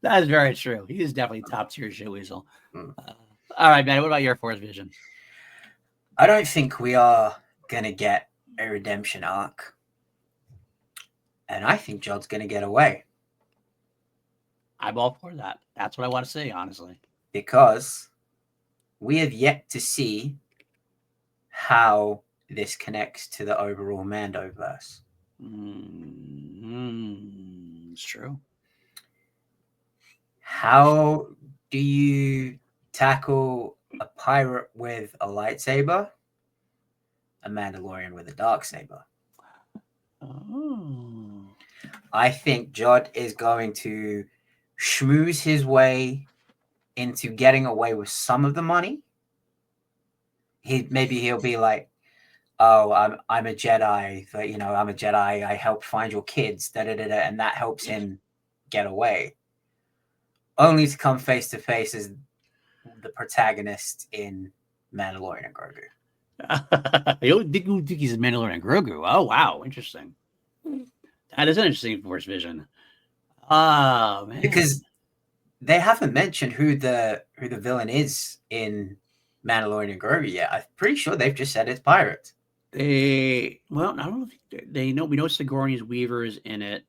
[SPEAKER 1] That is very true. He is definitely top tier shit weasel. All right, man. What about your Force vision?
[SPEAKER 2] I don't think we are going to get a redemption arc. And I think Jod's going to get away.
[SPEAKER 1] I'm all for that. That's what I want to see, honestly.
[SPEAKER 2] Because we have yet to see how this connects to the overall Mandoverse.
[SPEAKER 1] It's true.
[SPEAKER 2] How Do you tackle a pirate with a lightsaber? A Mandalorian with a darksaber?
[SPEAKER 1] Oh.
[SPEAKER 2] I think Judd is going to schmooze his way into getting away with some of the money. He'll be like, "Oh, I'm a Jedi. But, I'm a Jedi. I helped find your kids." And that helps him get away. Only to come face to face as the protagonist in Mandalorian and Grogu.
[SPEAKER 1] You think he's a Mandalorian Grogu? Oh wow, interesting. That is an interesting Force vision. Oh man,
[SPEAKER 2] Because they haven't mentioned who the villain is in Mandalorian and Grogu yet. I'm pretty sure they've just said it's pirates.
[SPEAKER 1] I don't know if they know. We know Sigourney Weaver's in it,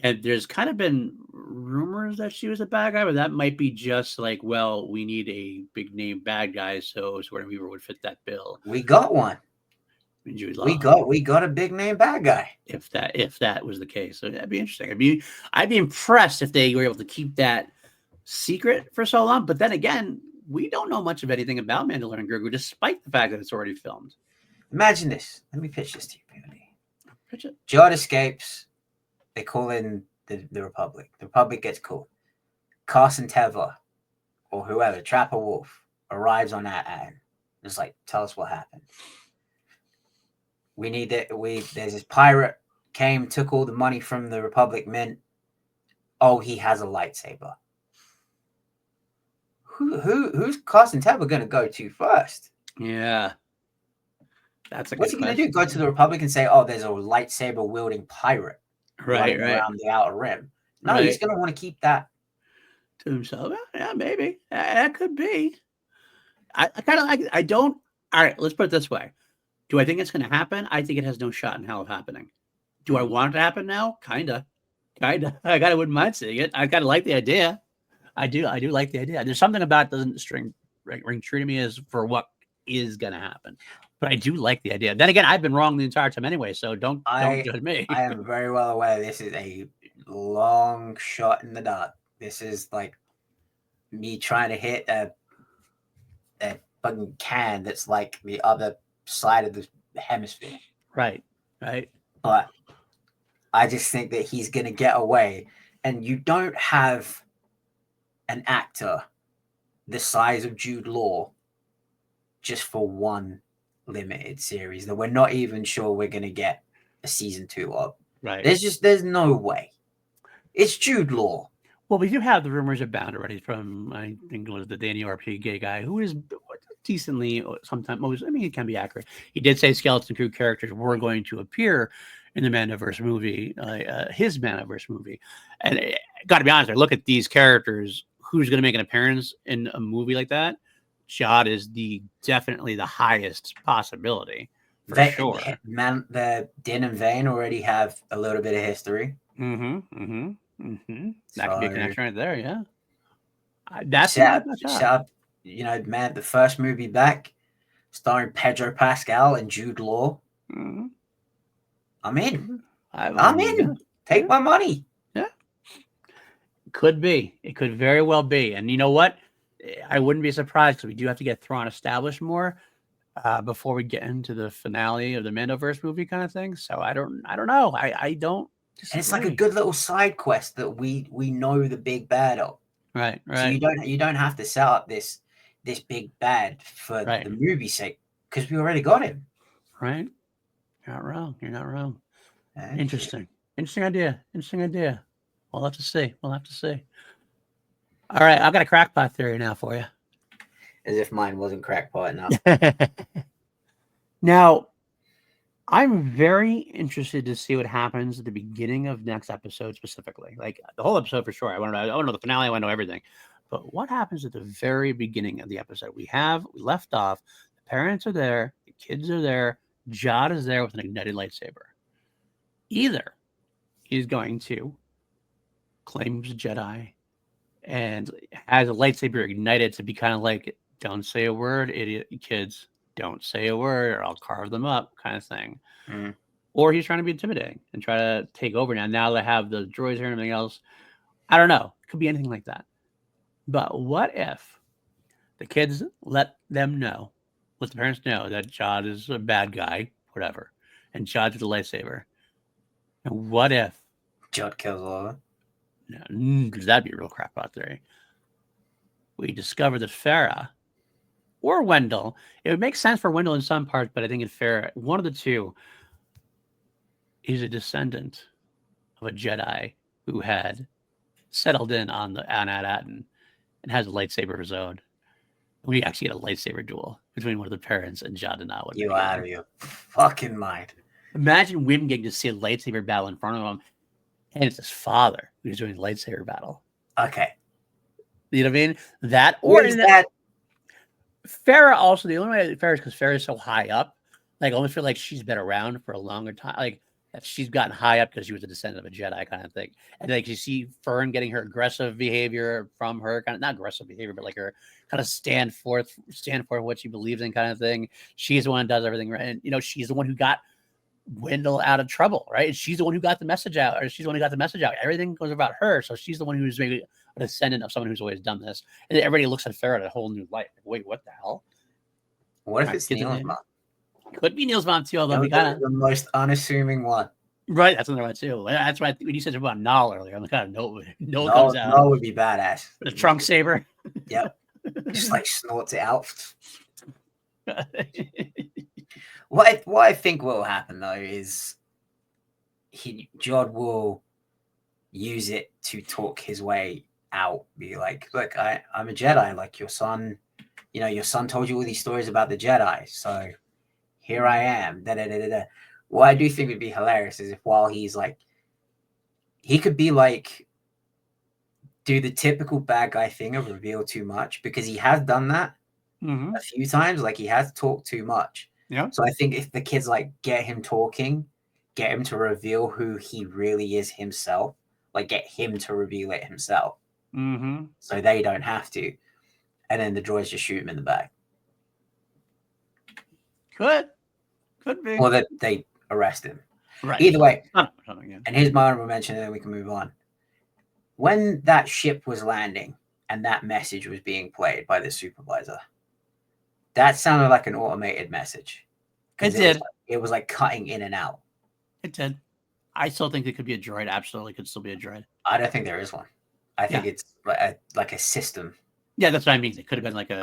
[SPEAKER 1] and there's kind of been rumors that she was a bad guy, but that might be just like, well, we need a big name bad guy, so Sigourney Weaver would fit that bill.
[SPEAKER 2] We got one.
[SPEAKER 1] Jude
[SPEAKER 2] We got a big name bad guy.
[SPEAKER 1] If that was the case, so that'd be interesting. I'd be impressed if they were able to keep that secret for so long. But then again, we don't know much of anything about Mandalorian and Grogu, despite the fact that it's already filmed.
[SPEAKER 2] Imagine this. Let me pitch this to you, PLD.
[SPEAKER 1] Pitch it.
[SPEAKER 2] Judd escapes. They call in the Republic. The Republic gets called. Carson Teva or whoever, Trapper Wolf, arrives on that ad. It's like, tell us what happened. We need that. There's this pirate came, took all the money from the Republic Mint. Oh, he has a lightsaber. Who's Carson Teva going to go to first?
[SPEAKER 1] Yeah. What's
[SPEAKER 2] he going to do? Go to the Republic and say, "Oh, there's a lightsaber wielding pirate running around the Outer Rim." No, he's going to want to keep that
[SPEAKER 1] to himself. Yeah, maybe that could be. I kind of like. I don't. All right, let's put it this way. Do I think it's going to happen? I think it has no shot in hell of happening. Do I want it to happen now? Kinda. I wouldn't mind seeing it. I kind of like the idea. I do like the idea. There's something about it that doesn't ring true to me as for what is going to happen. But I do like the idea. Then again, I've been wrong the entire time anyway, so don't judge me.
[SPEAKER 2] I am very well aware this is a long shot in the dark. This is like me trying to hit a fucking can that's like the other side of the hemisphere.
[SPEAKER 1] Right.
[SPEAKER 2] But I just think that he's going to get away. And you don't have an actor the size of Jude Law just for one limited series that we're not even sure we're going to get a season 2 of.
[SPEAKER 1] Right.
[SPEAKER 2] There's no way. It's Jude Law.
[SPEAKER 1] Well, we do have the rumors abound already from, I think it was the Danny RP gay guy, who is decently sometimes, he can be accurate. He did say Skeleton Crew characters were going to appear in the Mandoverse movie, his Mandoverse movie. And got to be honest, I look at these characters, who's going to make an appearance in a movie like that? Judd is definitely the highest possibility, for sure.
[SPEAKER 2] The Din and Vane already have a little bit of history.
[SPEAKER 1] That could be a connection right there, yeah. That's
[SPEAKER 2] man, the first movie back, starring Pedro Pascal and Jude Law.
[SPEAKER 1] Mm-hmm.
[SPEAKER 2] I'm in. I'm in. Yeah. Take my money.
[SPEAKER 1] Yeah. Could be. It could very well be. And you know what? I wouldn't be surprised because we do have to get Thrawn established more before we get into the finale of the Mandoverse movie kind of thing. So I don't know. I don't disagree.
[SPEAKER 2] And it's like a good little side quest that we know the big bad of.
[SPEAKER 1] Right.
[SPEAKER 2] So you don't have to set up this big bad for the movie's sake because we already got him.
[SPEAKER 1] Right. You're not wrong. Interesting idea. We'll have to see. All right, I've got a crackpot theory now for you.
[SPEAKER 2] As if mine wasn't crackpot enough.
[SPEAKER 1] Now, I'm very interested to see what happens at the beginning of next episode specifically. Like the whole episode for sure. I want to know the finale. I want to know everything. But what happens at the very beginning of the episode? We left off. The parents are there. The kids are there. Judd is there with an ignited lightsaber. Either he's going to claim he's a Jedi and has a lightsaber ignited to be kind of like, don't say a word, idiot kids. Don't say a word or I'll carve them up kind of thing.
[SPEAKER 2] Mm.
[SPEAKER 1] Or he's trying to be intimidating and try to take over now that I have the droids here and everything else. I don't know. It could be anything like that. But what if the kids let the parents know that Jude is a bad guy, whatever, and Jude's with a lightsaber? And what if
[SPEAKER 2] Judd kills all of them.
[SPEAKER 1] because that'd be a real crap out there. We discover that Farah or Wendell, it would make sense for Wendell in some parts, but I think in Farah, one of the two is a descendant of a Jedi who had settled in on Aladdin and has a lightsaber of his own. We actually get a lightsaber duel between one of the parents and Jude and I.
[SPEAKER 2] You out of your fucking mind.
[SPEAKER 1] Imagine Wim getting to see a lightsaber battle in front of him, and it's his father who's doing the lightsaber battle.
[SPEAKER 2] Okay.
[SPEAKER 1] You know what I mean? That or that. Farah also, the only way Farah is because Farah is so high up. Like, I almost feel like she's been around for a longer time. Like, she's gotten high up because she was a descendant of a Jedi kind of thing. And like you see Fern getting her aggressive behavior from her, kind of not aggressive behavior, but like her kind of stand for what she believes in kind of thing. She's the one who does everything right. And, you know, she's the one who got Wendell out of trouble, right? She's the one who got the message out, or she's the one who got the message out. Everything goes about her. So she's the one who's maybe a descendant of someone who's always done this. And everybody looks at Farah in a whole new light. Like, wait, what the hell?
[SPEAKER 2] What if it's Neil's mom?
[SPEAKER 1] Could be Neil's mom too, although we
[SPEAKER 2] the most unassuming one.
[SPEAKER 1] Right, that's another one too. That's why when you said about Null earlier, I'm kind of no comes out.
[SPEAKER 2] Null would be badass.
[SPEAKER 1] The trunk saber.
[SPEAKER 2] Yep. Just like snorts it out. What I think will happen though is Judd will use it to talk his way out. Be like, look, I'm a Jedi, like your son. You know, your son told you all these stories about the Jedi, so here I am. What I do think would be hilarious is if while he's like, he could be like, do the typical bad guy thing of reveal too much, because he has done that a few times. Like, he has talked too much.
[SPEAKER 1] Yeah.
[SPEAKER 2] So I think if the kids like get him talking, get him to reveal who he really is himself, like get him to reveal it himself, so they don't have to. And then the droids just shoot him in the back. Could be. Or that they arrest him. Right. Either way. And here's my honorable mention, and then we can move on. When that ship was landing and that message was being played by the supervisor, that sounded like an automated message.
[SPEAKER 1] It did.
[SPEAKER 2] It was like cutting in and out.
[SPEAKER 1] It did. I still think it could be a droid. Absolutely could still be a droid.
[SPEAKER 2] I don't think there is one. I think it's like a system.
[SPEAKER 1] Yeah, that's what I mean. It could have been like a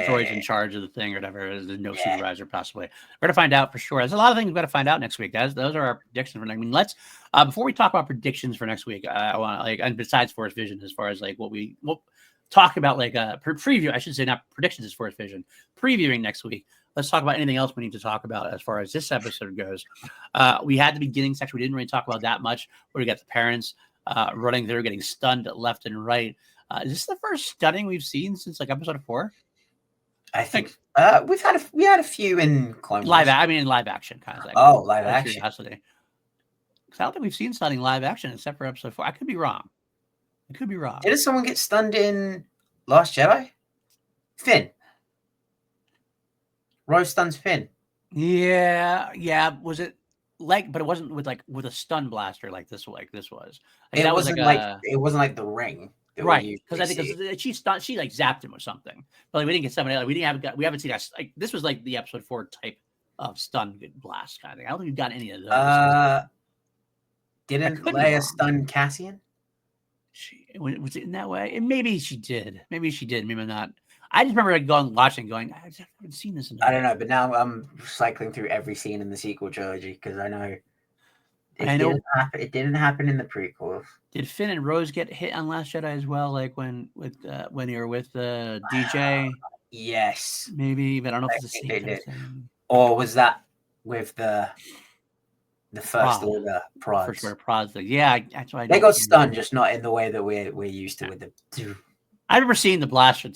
[SPEAKER 1] droid in charge of the thing or whatever. There's no supervisor possibly. We're going to find out for sure. There's a lot of things we've got to find out next week, guys. Those are our predictions for next week. Let's before we talk about predictions for next week, I want and besides Force Vision, as far as like what we'll talk about, like preview, I should say, not predictions as Force Vision, previewing next week. Let's talk about anything else we need to talk about as far as this episode goes. We had the beginning section. We didn't really talk about that much, where we got the parents running through, getting stunned left and right. Is this the first stunning we've seen since like episode 4?
[SPEAKER 2] I think we had a few in Clone Wars.
[SPEAKER 1] In live action kind of thing.
[SPEAKER 2] Oh, live action.
[SPEAKER 1] Curiosity. I don't think we've seen stunning live action except for episode 4. I could be wrong.
[SPEAKER 2] Didn't someone get stunned in Last Jedi? Finn. Rose stuns Finn.
[SPEAKER 1] Yeah. Was it like? But it wasn't with a stun blaster like this. Like this was.
[SPEAKER 2] It wasn't like the ring.
[SPEAKER 1] Right, because I think she like zapped him or something. But like, we didn't get somebody else. We haven't seen us. Like, this was like the episode 4 type of stun blast kind of thing. I don't think we've got any of those.
[SPEAKER 2] Didn't Leia stun Cassian?
[SPEAKER 1] Was it in that way? And maybe she did. Maybe not. I just remember watching, going, I haven't seen this.
[SPEAKER 2] I don't know, but now I'm cycling through every scene in the sequel trilogy because I know. It didn't happen in the prequels.
[SPEAKER 1] Did Finn and Rose get hit on Last Jedi as well? Like when you were with DJ?
[SPEAKER 2] Yes,
[SPEAKER 1] maybe, but I don't know if it's the same thing.
[SPEAKER 2] Or was that with the First Order prods?
[SPEAKER 1] First Order prods. Yeah, that's why
[SPEAKER 2] they got stunned, just not in the way that we're used to with them.
[SPEAKER 1] I remember seeing the blaster.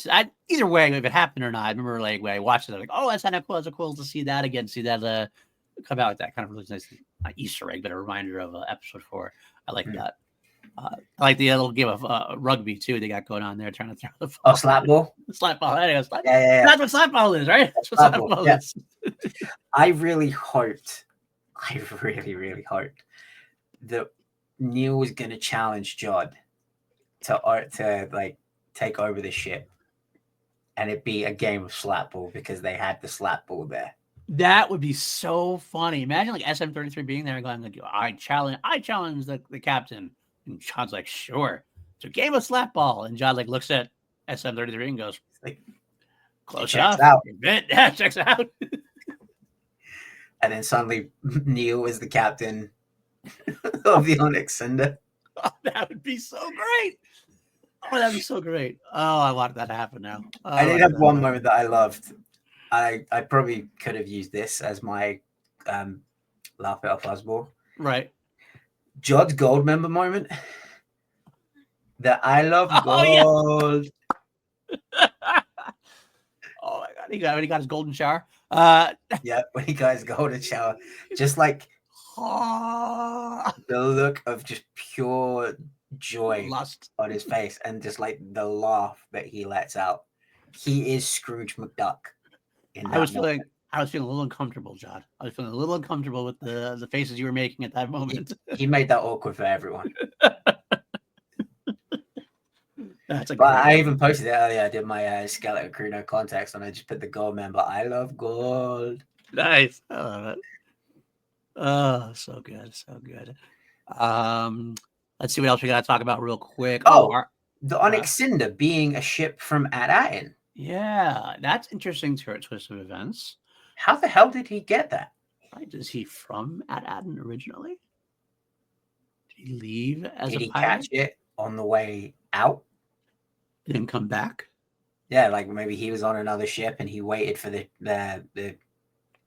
[SPEAKER 1] Either way, if it happened or not, I remember like when I watched it, I'm like, oh, that's kind of cool. It's cool to see that again. See that come out with that kind of really nice Easter egg, but a reminder of episode 4. I like that. I like the little game of rugby too. They got going on there, trying to throw the ball.
[SPEAKER 2] Oh, slap ball.
[SPEAKER 1] Slap ball. Anyway,
[SPEAKER 2] yeah.
[SPEAKER 1] That's what slap ball is, right? That's what slap ball is.
[SPEAKER 2] I really hoped that Neil was going to challenge Judd to take over the ship, and it'd be a game of slap ball because they had the slap ball there.
[SPEAKER 1] That would be so funny. Imagine like SM-33 being there and going like, I challenge the captain. And John's like, sure. It's a game of slap ball. And John like looks at SM-33 and goes,
[SPEAKER 2] Like,
[SPEAKER 1] close
[SPEAKER 2] checks
[SPEAKER 1] enough.
[SPEAKER 2] out.
[SPEAKER 1] Yeah, checks out.
[SPEAKER 2] And then suddenly Neil is the captain of the Onyx Cinder.
[SPEAKER 1] Oh, that would be so great. Oh, that'd be so great. Oh, I want that to happen now. Oh,
[SPEAKER 2] I did have one moment that I loved. I probably could have used this as my laugh it off fuzzball.
[SPEAKER 1] Right.
[SPEAKER 2] Judd's gold member moment. The I love gold.
[SPEAKER 1] Yeah. Oh my god, he got his golden shower.
[SPEAKER 2] Yeah, when he got his golden shower. Just like the look of just pure joy
[SPEAKER 1] Lust
[SPEAKER 2] on his face and just like the laugh that he lets out. He is Scrooge McDuck.
[SPEAKER 1] I was feeling a little uncomfortable, John. I was feeling a little uncomfortable with the faces you were making at that moment.
[SPEAKER 2] He made that awkward for everyone.
[SPEAKER 1] That's
[SPEAKER 2] But I even posted it earlier. I did my Skeleton Crew no context, and I just put the gold member. I love gold.
[SPEAKER 1] Nice. I love it. Oh, so good, so good. Let's see what else we got to talk about real quick.
[SPEAKER 2] The Onyx Cinder being a ship from At-Atin.
[SPEAKER 1] Yeah, that's interesting twist of events.
[SPEAKER 2] How the hell did he get that?
[SPEAKER 1] Right, is he from At-Atin originally? Did he leave as
[SPEAKER 2] did
[SPEAKER 1] a
[SPEAKER 2] he
[SPEAKER 1] pirate?
[SPEAKER 2] Catch it on the way out?
[SPEAKER 1] Didn't come back.
[SPEAKER 2] Yeah, like maybe he was on another ship and he waited for the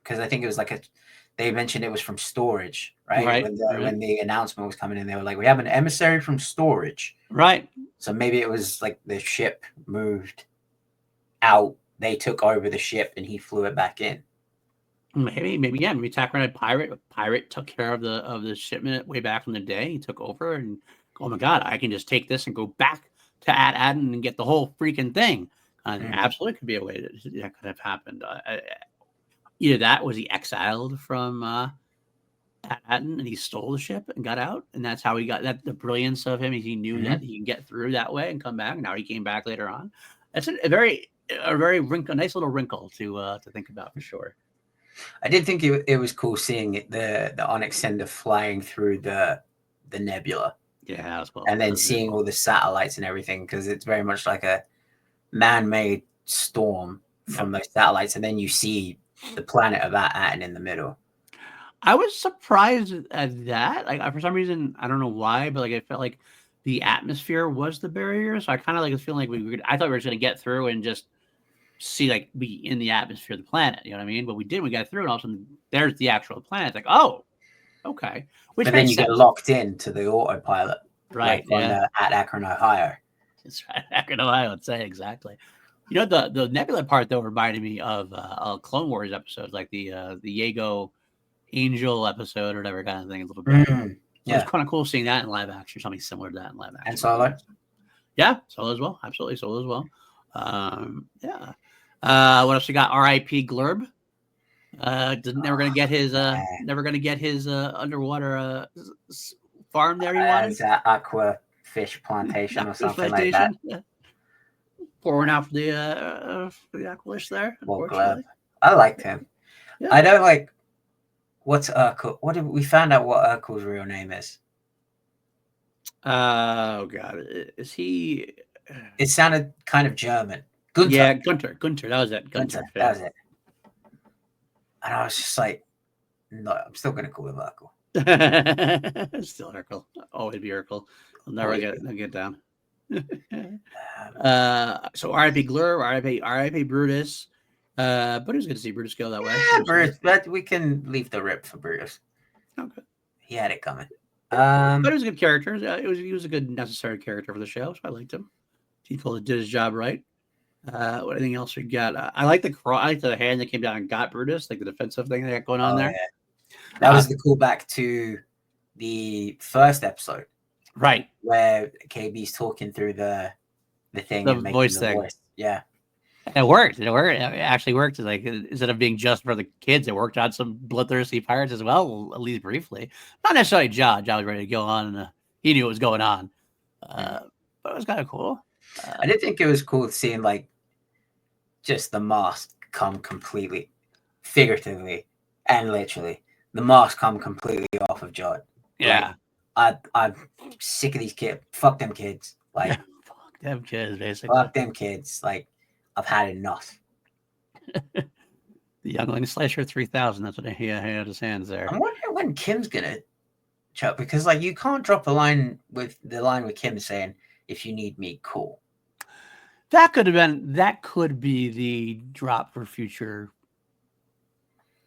[SPEAKER 2] because I think it was like they mentioned it was from storage, right?
[SPEAKER 1] Right,
[SPEAKER 2] When the announcement was coming in, they were like, we have an emissary from storage.
[SPEAKER 1] Right.
[SPEAKER 2] So maybe it was like the ship moved out, they took over the ship and he flew it back in.
[SPEAKER 1] Maybe Takran pirate took care of the shipment way back in the day. He took over and oh my god, I can just take this and go back to At-Atin and get the whole freaking thing. Absolutely could be a way that could have happened. Either that was he exiled from At-Atin and he stole the ship and got out, and that's how he got that. The brilliance of him is he knew that he can get through that way and come back. Now he came back later on. That's a very nice little wrinkle to think about for sure.
[SPEAKER 2] I did think it was cool seeing the Onyx Cinder flying through the nebula.
[SPEAKER 1] Yeah, that was cool.
[SPEAKER 2] And then seeing all the satellites and everything, because it's very much like a man-made storm from those satellites, and then you see the planet of At-Atin in the middle.
[SPEAKER 1] I was surprised at that. Like for some reason, I don't know why, but like I felt like the atmosphere was the barrier. So I kind of like was feeling like I thought we were just going to get through and just see like be in the atmosphere of the planet. You know what I mean? But we did. We got through, and all of a sudden there's the actual planet. It's like, oh, okay.
[SPEAKER 2] But then you get locked into the autopilot,
[SPEAKER 1] right?
[SPEAKER 2] Like at Akron, Ohio.
[SPEAKER 1] That's right, Akron, Ohio. I'd say exactly. You know, the nebula part though reminded me of Clone Wars episodes, like the Yago Angel episode or whatever kind of thing. A little bit. So it's kind of cool seeing that in live action, or something similar to that in live action.
[SPEAKER 2] And Solo.
[SPEAKER 1] Yeah, Solo as well. Absolutely, Solo as well. Yeah. What else we got? R.I.P. Glurb. Never gonna get his underwater farm there. He wanted.
[SPEAKER 2] It's an aqua fish plantation or something like that.
[SPEAKER 1] Yeah. Pouring out for the Aqualish there.
[SPEAKER 2] Well, I liked him. Yeah. I don't like. What's Urkel? What did we found out? What Urkel's real name is?
[SPEAKER 1] Oh God, is he?
[SPEAKER 2] It sounded kind of German. Gunther.
[SPEAKER 1] Yeah, Gunter. That was it. Gunter.
[SPEAKER 2] That was it. And I was just like, no, I'm still going to call him Urkel.
[SPEAKER 1] Still Urkel. Always be Urkel. I'll never get down. So R.I.P. Glur, R.I.P. Brutus. But it was good to see Brutus go that way.
[SPEAKER 2] Yeah, Brutus, but we can leave the rip for Brutus.
[SPEAKER 1] Okay.
[SPEAKER 2] He had it coming.
[SPEAKER 1] But it was a good character. He was a good necessary character for the show, so I liked him. He did his job right. Anything else we got? I like the hand that came down and got Brutus, like the defensive thing they got going on there.
[SPEAKER 2] Yeah. That was the callback to the first episode,
[SPEAKER 1] right?
[SPEAKER 2] Where KB's talking through the thing,
[SPEAKER 1] the
[SPEAKER 2] and making
[SPEAKER 1] voice
[SPEAKER 2] the
[SPEAKER 1] thing.
[SPEAKER 2] Voice. Yeah,
[SPEAKER 1] it worked. It actually worked. Like instead of being just for the kids, it worked on some bloodthirsty pirates as well, at least briefly. Not necessarily John. John was ready to go on, and he knew what was going on. But it was kind of cool.
[SPEAKER 2] I did think it was cool seeing like just the mask come completely, figuratively and literally, the mask come completely off of Jude.
[SPEAKER 1] Yeah.
[SPEAKER 2] Like, I'm sick of these kids. Fuck them kids. Like,
[SPEAKER 1] fuck them kids, basically.
[SPEAKER 2] Fuck them kids. Like, I've had enough.
[SPEAKER 1] The Youngling Slasher 3000. That's what he had his hands there.
[SPEAKER 2] I'm wondering when Kim's gonna chat, because like you can't drop a line with Kim saying, "If you need me, cool."
[SPEAKER 1] That could be the drop for future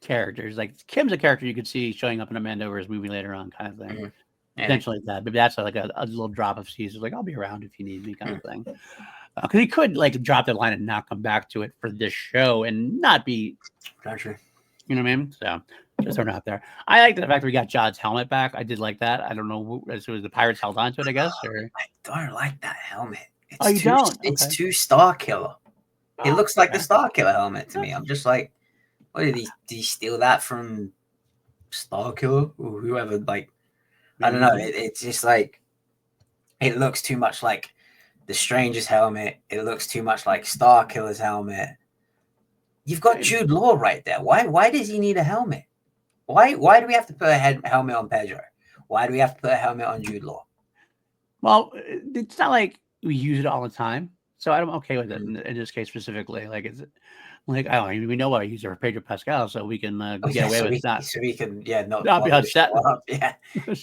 [SPEAKER 1] characters. Like Kim's a character you could see showing up in a Mandover's movie later on, kind of thing. Potentially like that. Maybe that's like a little drop of seasons. Like, I'll be around if you need me, kind of thing. Because he could like drop that line and not come back to it for this show and not be.
[SPEAKER 2] Gotcha.
[SPEAKER 1] You know what I mean? So just throwing it out there. I like the fact that we got Jude's helmet back. I did like that. I don't know. So the pirates held on to it, I guess. Or
[SPEAKER 2] I don't like that helmet.
[SPEAKER 1] You don't?
[SPEAKER 2] It's too Star Killer. It looks like the Star Killer helmet to me. I'm just like, what did he steal that from Star Killer or whoever? Like, I don't know. It's just like, it looks too much like the Stranger's helmet. It looks too much like Star Killer's helmet. You've got Jude Law right there. Why does he need a helmet? Why do we have to put a helmet on Pedro? Why do we have to put a helmet on Jude Law?
[SPEAKER 1] Well, it's not like we use it all the time, so I'm okay with it in this case specifically. Like, it's like, we know why I use it for Pedro Pascal, so we can get away with that.
[SPEAKER 2] So we can, not
[SPEAKER 1] be upset.
[SPEAKER 2] Yeah.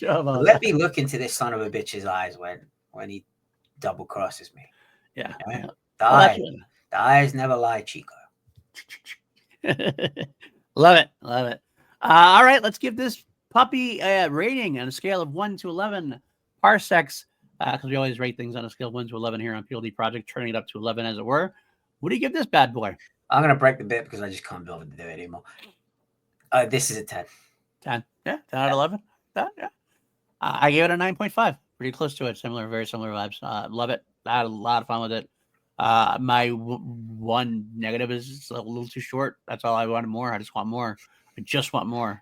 [SPEAKER 2] Let me look into this son of a bitch's eyes when he double crosses me.
[SPEAKER 1] Yeah.
[SPEAKER 2] The eyes never lie, Chico.
[SPEAKER 1] Love it. All right, let's give this puppy a rating on a scale of 1 to 11 parsecs, because we always rate things on a scale of 1 to 11 here on PLD Project, turning it up to 11 as it were. What do you give this bad boy?
[SPEAKER 2] I'm gonna break the bit because I just can't be able to do it anymore. This is a 10.
[SPEAKER 1] 10. Yeah, 10 out of 11. Yeah. I gave it a 9.5. Pretty close to it. Very similar vibes. Love it. I had a lot of fun with it. My one negative is it's a little too short. That's all. I wanted more. I just want more.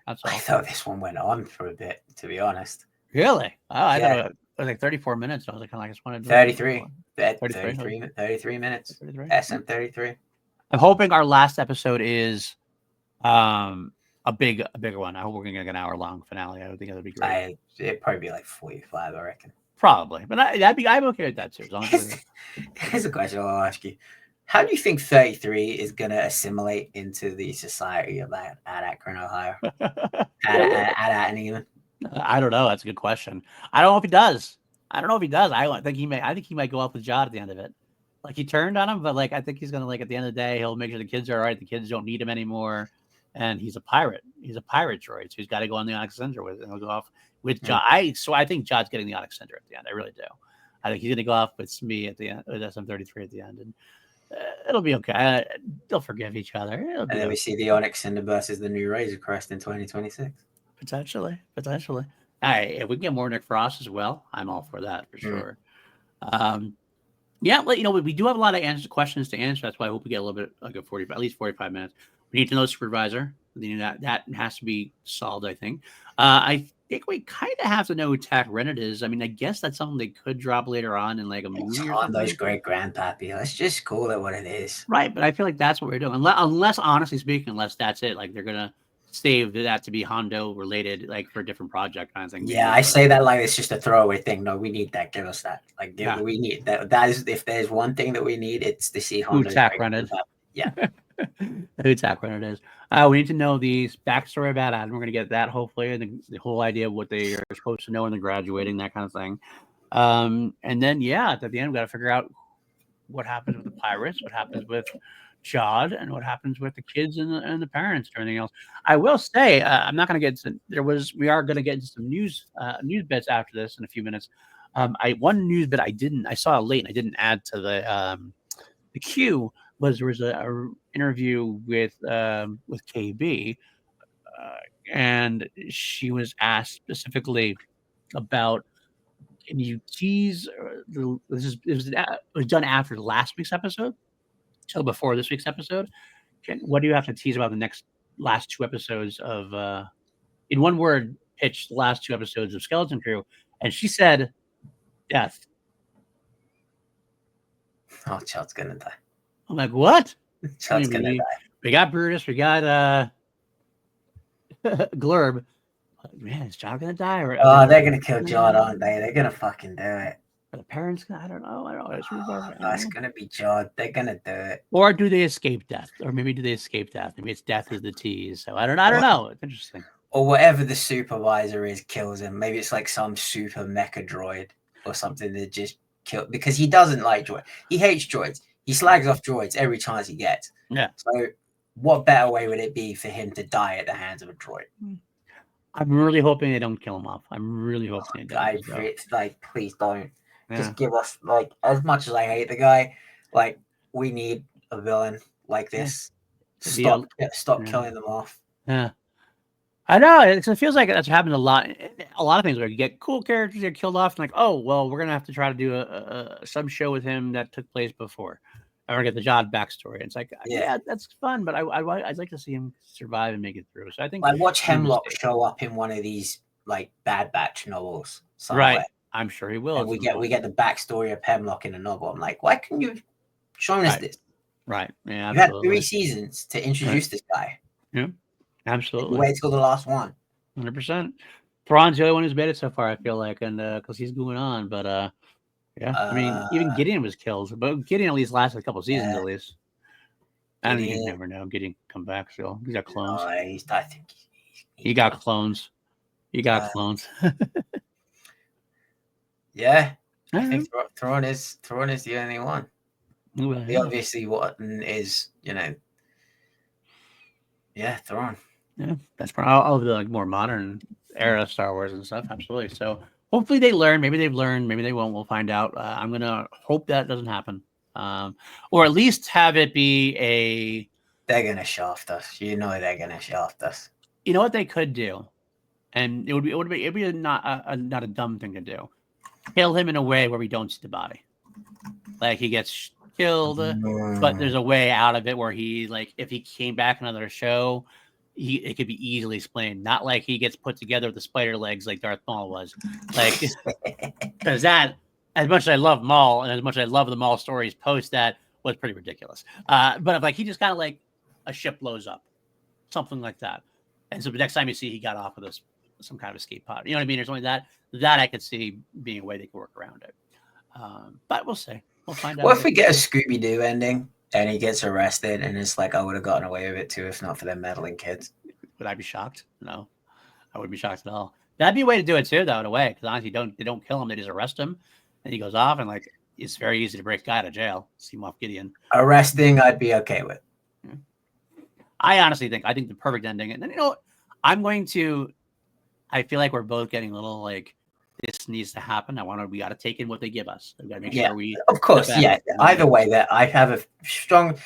[SPEAKER 1] That's all.
[SPEAKER 2] I thought this one went on for a bit, to be honest.
[SPEAKER 1] Really? Oh, I thought it was like 34 minutes. I was like, I just wanted
[SPEAKER 2] 33. 33 minutes. 33. SM 33.
[SPEAKER 1] I'm hoping our last episode is a bigger one. I hope we're gonna get an hour-long finale. I would think that would be great.
[SPEAKER 2] It'd probably be like 45, I reckon.
[SPEAKER 1] Probably, but I'm okay with that too. As long as
[SPEAKER 2] here's a question I'll ask you: how do you think 33 is going to assimilate into the society of at Akron, Ohio? at England?
[SPEAKER 1] I don't know. That's a good question. I don't know if he does. I think he might go up with Jude at the end of it. Like, he turned on him, but like, I think he's gonna, like, at the end of the day, he'll make sure the kids are all right. The kids don't need him anymore, and he's a pirate. He's a pirate droid, so he's got to go on the Onyx Cinder with, and he'll go off with Jude. I think Jude's getting the Onyx Cinder at the end. I really do. I think he's gonna go off with me at the end, with SM-33 at the end, and it'll be okay. They'll forgive each other. And
[SPEAKER 2] then we see the Onyx Cinder versus the new Razor Crest in 2026.
[SPEAKER 1] Potentially. All right, if we can get more Nick Frost as well, I'm all for that for sure. Yeah, we do have a lot of questions to answer. That's why I hope we get a little bit, like at least 45 minutes. We need to know the supervisor. That has to be solved, I think. I think we kind of have to know who Tack Rennet is. I mean, I guess that's something they could drop later on in like a movie or something.
[SPEAKER 2] Those great grandpappy. Let's just call it what it is.
[SPEAKER 1] Right, but I feel like that's what we're doing. Unless honestly speaking, unless that's it. Like, they're going to save that to be Hondo related, like for a different project kind of thing.
[SPEAKER 2] Yeah, I say that like it's just a throwaway thing. No, we need that. Give us that. Like, we need that. That is, if there's one thing that we need, it's to see Hondo.
[SPEAKER 1] Who Tack Rennet.
[SPEAKER 2] Yeah.
[SPEAKER 1] Who Tack Rennet is. We need to know the backstory about Adam. We're going to get that, hopefully, and the whole idea of what they are supposed to know when they're graduating, that kind of thing. And then, at the end, we got to figure out what happens with the pirates, what happens with Jude, and what happens with the kids and the parents, and everything else. I will say, I'm not going to get into, we are going to get into some news bits after this in a few minutes. One news bit I saw late and I didn't add to the queue was there was a interview with KB, and she was asked specifically about, can you tease? It was done after last week's episode, so before this week's episode. What do you have to tease about the last two episodes of? In one word, pitch the last two episodes of Skeleton Crew, and she said, "Death."
[SPEAKER 2] Oh, Child's gonna die.
[SPEAKER 1] I'm like, what?
[SPEAKER 2] Child's gonna die.
[SPEAKER 1] We got Brutus, we got Glurb. Man, is John gonna die? Or
[SPEAKER 2] Oh, they're gonna kill Jod, aren't they? They're gonna fucking do it.
[SPEAKER 1] are the parents gonna? I don't know. I don't know.
[SPEAKER 2] It's gonna be Jod. They're gonna do it.
[SPEAKER 1] Or do they escape death? Or maybe do they escape death? Maybe it's death is the tease. So I don't know. It's interesting.
[SPEAKER 2] Or whatever the supervisor is kills him. Maybe it's like some super mecha droid or something that just kill, because he doesn't like droids. He hates droids. He slags off droids every chance he gets.
[SPEAKER 1] Yeah.
[SPEAKER 2] So what better way would it be for him to die at the hands of a droid?
[SPEAKER 1] I'm really hoping they don't kill him off. I'm really hoping they don't.
[SPEAKER 2] Like, please don't.
[SPEAKER 1] Yeah.
[SPEAKER 2] Just give us, like, as much as I hate the guy, like, we need a villain like this. Stop killing them off.
[SPEAKER 1] Yeah. I know. It feels like that's happened a lot. A lot of things where you get cool characters get killed off, and like, oh well, we're gonna have to try to do some show with him that took place before. I want to get the Jod backstory. And it's like, yeah, that's fun, but I'd like to see him survive and make it through. So I think
[SPEAKER 2] I watch Hemlock show up in one of these like Bad Batch novels somewhere.
[SPEAKER 1] Right. I'm sure he will.
[SPEAKER 2] And we get the backstory of Hemlock in a novel. I'm like, why couldn't you show us this?
[SPEAKER 1] Right. Yeah.
[SPEAKER 2] You had 3 seasons to introduce this guy.
[SPEAKER 1] Yeah. Absolutely.
[SPEAKER 2] Wait till the last one.
[SPEAKER 1] 100%. Thrawn's the only one who's made it so far, I feel like, and because he's going on. But yeah, I mean, even Gideon was killed, but Gideon at least lasted a couple seasons at least. And you never know. Gideon come back still. He's got clones.
[SPEAKER 2] I think
[SPEAKER 1] he got clones. He got clones.
[SPEAKER 2] Yeah, I think Thrawn is the only one.
[SPEAKER 1] Well,
[SPEAKER 2] the obviously what is, Thrawn.
[SPEAKER 1] Yeah, that's probably all of the like more modern era Star Wars and stuff. Absolutely. So hopefully they learn. Maybe they've learned. Maybe they won't. We'll find out. I'm gonna hope that doesn't happen, or at least have it be
[SPEAKER 2] They're gonna shaft us. They're gonna shaft us.
[SPEAKER 1] You know what they could do, and it'd be not a dumb thing to do. Kill him in a way where we don't see the body, like he gets killed, but there's a way out of it where he, like, if he came back another show, it could be easily explained. Not like he gets put together with the spider legs like Darth Maul was, like, because that, as much as I love Maul and as much as I love the Maul stories post, that was pretty ridiculous. But if like he just kind of like a ship blows up, something like that, and so the next time you see he got off with some kind of escape pod, you know what I mean, or something like that I could see being a way they could work around it. But we'll see. We'll find out.
[SPEAKER 2] What if we get a Scooby-Doo ending and he gets arrested and it's like, I would have gotten away with it too if not for them meddling kids?
[SPEAKER 1] Would I be shocked? No, I wouldn't be shocked at all. That'd be a way to do it too, though, in a way, because honestly, they don't kill him; they just arrest him, and he goes off, and like it's very easy to break a guy out of jail. See him off Gideon.
[SPEAKER 2] Arresting, I'd be okay with.
[SPEAKER 1] Yeah. I honestly think the perfect ending, and then I feel like we're both getting a little like, this needs to happen. We got to take in what they give us. We got to make sure we.
[SPEAKER 2] Of course, yeah. Either way, that I have a strong.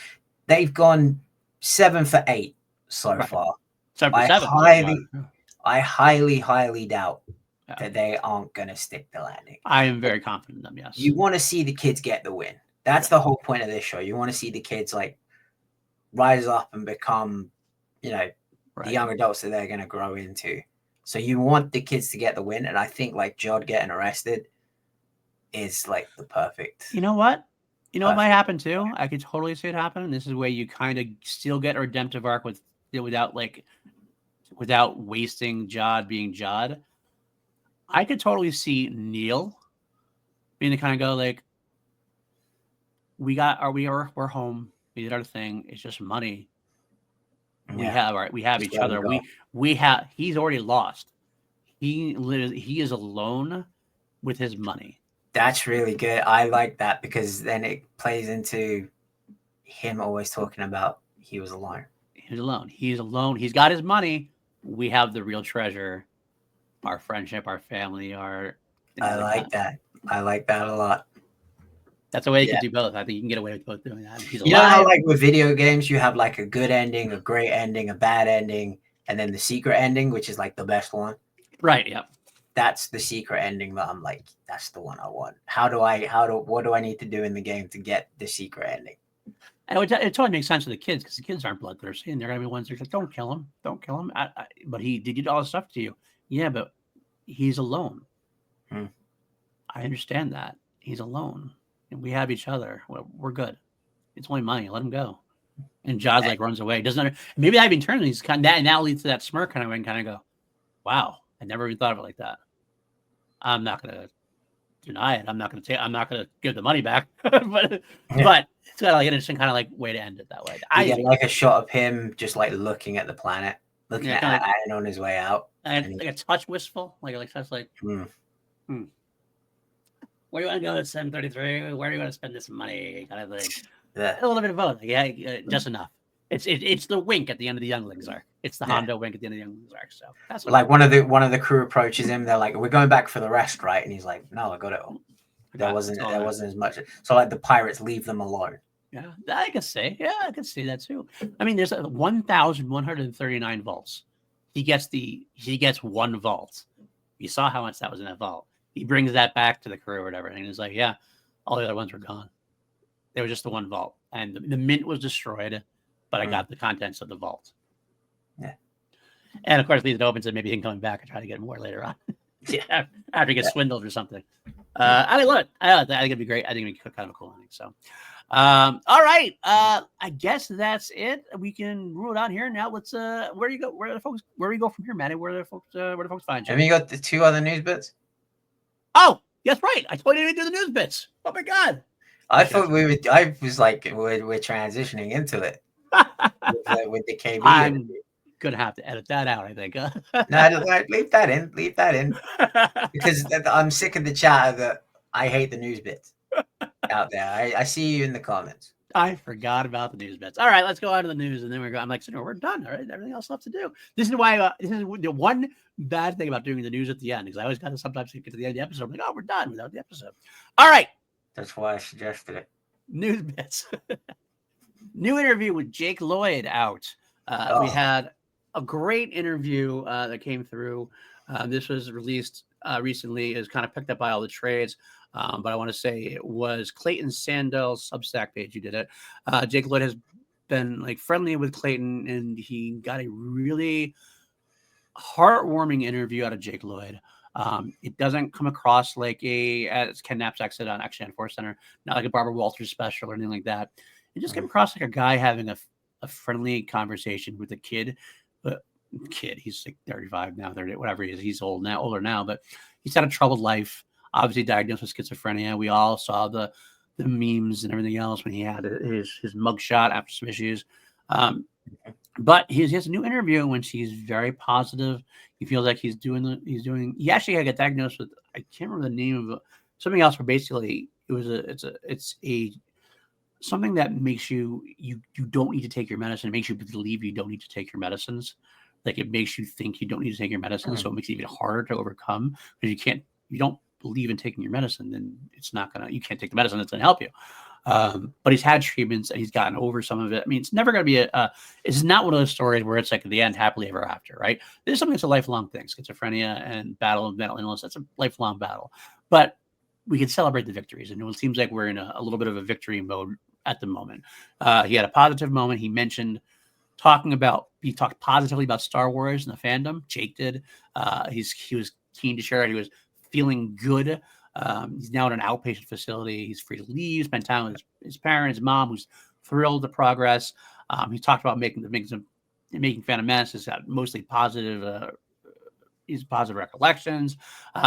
[SPEAKER 2] They've gone 7 for 8 so far.
[SPEAKER 1] 7 for 7.
[SPEAKER 2] I highly doubt that they aren't going to stick the landing.
[SPEAKER 1] I am very confident in them. Yes.
[SPEAKER 2] You want to see the kids get the win. That's the whole point of this show. You want to see the kids like rise up and become, the young adults that they're going to grow into. So you want the kids to get the win, and I think like Jude getting arrested is like the perfect.
[SPEAKER 1] You know what? What might happen too? I could totally see it happen. This is where you kind of still get a redemptive arc without wasting Jude being Jude. I could totally see Neil being the kind of go like, we're home. We did our thing. It's just money.
[SPEAKER 2] Yeah.
[SPEAKER 1] We have each other. He's already lost. He is alone with his money.
[SPEAKER 2] That's really good. I like that because then it plays into him always talking about he was alone.
[SPEAKER 1] He's alone. He's alone. He's got his money. We have the real treasure, our friendship, our family, I
[SPEAKER 2] like that. I like that a lot.
[SPEAKER 1] That's a way you can do both. I think you can get away with both doing that.
[SPEAKER 2] You know how like with video games, you have like a good ending, a great ending, a bad ending, and then the secret ending, which is like the best one.
[SPEAKER 1] Right. Yeah.
[SPEAKER 2] That's the secret ending that I'm like, that's the one I want. What do I need to do in the game to get the secret ending?
[SPEAKER 1] And it totally makes sense to the kids because the kids aren't bloodthirsty and they're going to be ones that are like, don't kill him. Don't kill him. But he did all this stuff to you. Yeah, but he's alone. I understand that. He's alone. and we have each other. We're good. It's only money. Let him go. And Jaws like runs away. Doesn't maybe that even turns. He's kind of now leads to that smirk kind of and kind of go, wow, I never even thought of it like that. I'm not gonna deny it. I'm not gonna give the money back. but it's got like an interesting kind of like way to end it that way.
[SPEAKER 2] You get like a shot of him just like looking at the planet, looking at Aaron on his way out,
[SPEAKER 1] and like a touch wistful, like touch like. Where do you want to go at 7:33? Where do you want to spend this money? Kind of thing. Yeah. A little bit of both. Just enough. It's the wink at the end of the Younglings arc. It's the Hondo wink at the end of the Younglings arc. So that's
[SPEAKER 2] like one of the crew approaches him. They're like, "We're going back for the rest, right?" And he's like, "No, I got it all. There wasn't as much." So like the pirates leave them alone.
[SPEAKER 1] Yeah, I can say. Yeah, I can see that too. I mean, there's 1,139 vaults. He gets one vault. You saw how much that was in that vault. He brings that back to the crew or whatever, and he's like, "Yeah, all the other ones were gone. There was just the one vault, and the mint was destroyed, but I got the contents of the vault."
[SPEAKER 2] Yeah,
[SPEAKER 1] and of course, leaves it open so maybe he can come back and try to get more later on. After he gets swindled or something. I love it. I think it'd be great. I think it'd be kind of a cool ending. So, all right. I guess that's it. We can rule it out here now. Let's. Where do you go? Where do we go from here, Matty? Where do the folks find you?
[SPEAKER 2] Have you got the 2 other news bits?
[SPEAKER 1] Oh, that's right. I totally didn't do the news bits. Oh my god.
[SPEAKER 2] I thought we would. I was like, we're transitioning into it with the KB.
[SPEAKER 1] I'm gonna have to edit that out. I think.
[SPEAKER 2] No, leave that in. Leave that in because I'm sick of the chatter that I hate the news bits out there. I see you in the comments.
[SPEAKER 1] I forgot about the news bits. All right, let's go on to the news, and then I'm like, we're done. All right, everything else left to do. This is why. This is the one bad thing about doing the news at the end, because I always got to sometimes get to the end of the episode. I'm like, oh, we're done without the episode. All right.
[SPEAKER 2] That's why I suggested it.
[SPEAKER 1] News bits. New interview with Jake Lloyd out. We had a great interview that came through. This was released recently. Is kind of picked up by all the trades. But I want to say it was Clayton Sandel's Substack page who did it. Jake Lloyd has been like friendly with Clayton, and he got a really heartwarming interview out of Jake Lloyd. It doesn't come across like as Ken Knapsack said on Action Force Center, not like a Barbara Walters special or anything like that. It just came across like a guy having a friendly conversation with a kid. He's like 35 now, 30, whatever he is. He's older now, but he's had a troubled life. Obviously diagnosed with schizophrenia. We all saw the memes and everything else when he had his mugshot after some issues. But he has a new interview in which he's very positive. He feels like he actually got diagnosed with, I can't remember the name of something else, but basically it's something that makes you don't need to take your medicine. It makes you believe you don't need to take your medicines. Like it makes you think you don't need to take your medicine. So it makes it even harder to overcome because you don't believe in taking your medicine, then you can't take the medicine that's going to help you. But he's had treatments and he's gotten over some of it. I mean, it's never going to be it's not one of those stories where it's like at the end, happily ever after, right? There's something that's a lifelong thing. Schizophrenia and battle of mental illness, that's a lifelong battle. But we can celebrate the victories. And it seems like we're in a little bit of a victory mode at the moment. He had a positive moment. He talked positively about Star Wars and the fandom. Jake did. He was keen to share it. He was feeling good. He's now at an outpatient facility. He's free to leave, spend time with his parents, his mom, who's thrilled with the progress. He talked about making Phantom Menace. He's got mostly positive recollections.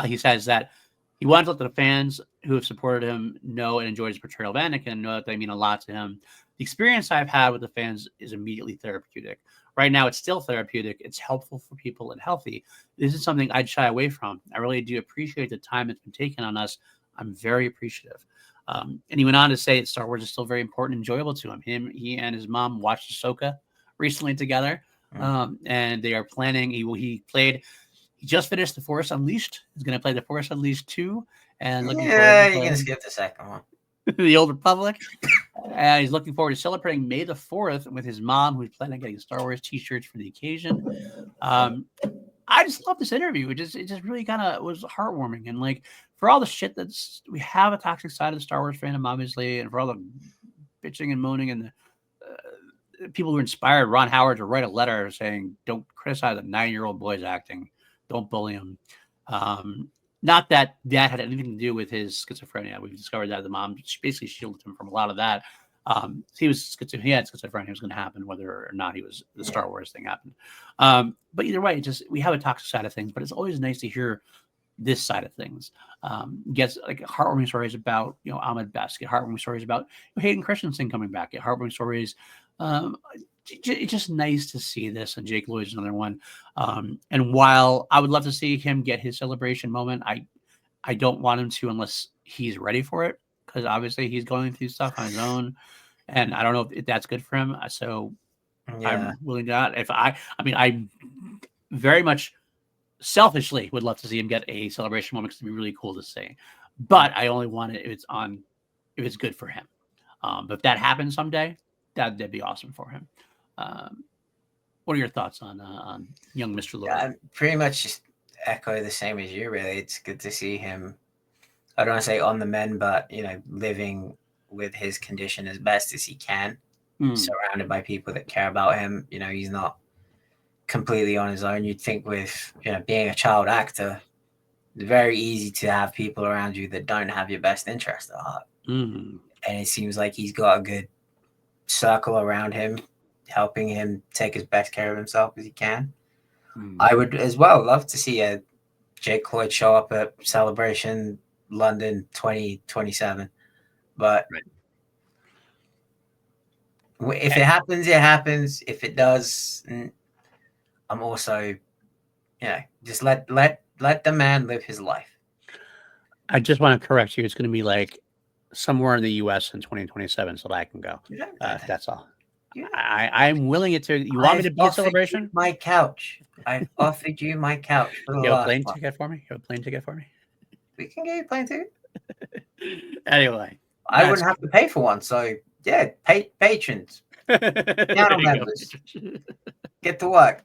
[SPEAKER 1] He says that he wants to let the fans who have supported him know and enjoyed his portrayal of Anakin know that they mean a lot to him. The experience I've had with the fans is immediately therapeutic. Right now, it's still therapeutic. It's helpful for people and healthy. This is something I'd shy away from. I really do appreciate the time that's been taken on us. I'm very appreciative. And he went on to say that Star Wars is still very important and enjoyable to him. He and his mom watched Ahsoka recently together. And they are planning. He just finished The Force Unleashed. He's going to play The Force Unleashed 2. And looking forward to
[SPEAKER 2] you're going to skip the second one.
[SPEAKER 1] The Old Republic. And he's looking forward to celebrating May the 4th with his mom, who's planning on getting Star Wars t-shirts for the occasion. I just love this interview. It just really kind of was heartwarming. And like for all the shit we have a toxic side of the Star Wars fandom, obviously, and for all the bitching and moaning and the people who inspired Ron Howard to write a letter saying, don't criticize a 9-year-old boy's acting. Don't bully him. Not that that had anything to do with his schizophrenia. We've discovered that the mom basically shielded him from a lot of that. He had schizophrenia. It was going to happen whether or not the Star Wars thing happened. But either way, we have a toxic side of things, but it's always nice to hear this side of things. Gets like heartwarming stories about Ahmed Best, get heartwarming stories about Hayden Christensen coming back, get heartwarming stories. It's just nice to see this, and Jake Lloyd is another one. And while I would love to see him get his celebration moment, I don't want him to unless he's ready for it, because obviously he's going through stuff on his own, and I don't know if that's good for him. So I'm willing to not. I very much selfishly would love to see him get a celebration moment because it'd be really cool to see. But I only want it if it's good for him. But if that happens someday, that'd be awesome for him. What are your thoughts on young Mr. Lloyd?
[SPEAKER 2] I pretty much just echo the same as you, really. It's good to see him, I don't want to say on the mend, but, living with his condition as best as he can, surrounded by people that care about him. He's not completely on his own. You'd think with, being a child actor, it's very easy to have people around you that don't have your best interest at heart. And it seems like he's got a good circle around him, helping him take as best care of himself as he can. I would as well love to see a Jake Lloyd show up at Celebration London 2027, but if it happens, it happens. If it does, I'm also, just let the man live his life.
[SPEAKER 1] I just want to correct you. It's going to be like somewhere in the U.S. in 2027, so that I can go. That's all. I'm willing it to. You want me to be a celebration?
[SPEAKER 2] My couch. I've offered you my couch.
[SPEAKER 1] You have a plane ticket for me?
[SPEAKER 2] We can get you a plane ticket.
[SPEAKER 1] Anyway,
[SPEAKER 2] I wouldn't have to pay for one. So yeah, patrons, channel members, get to work.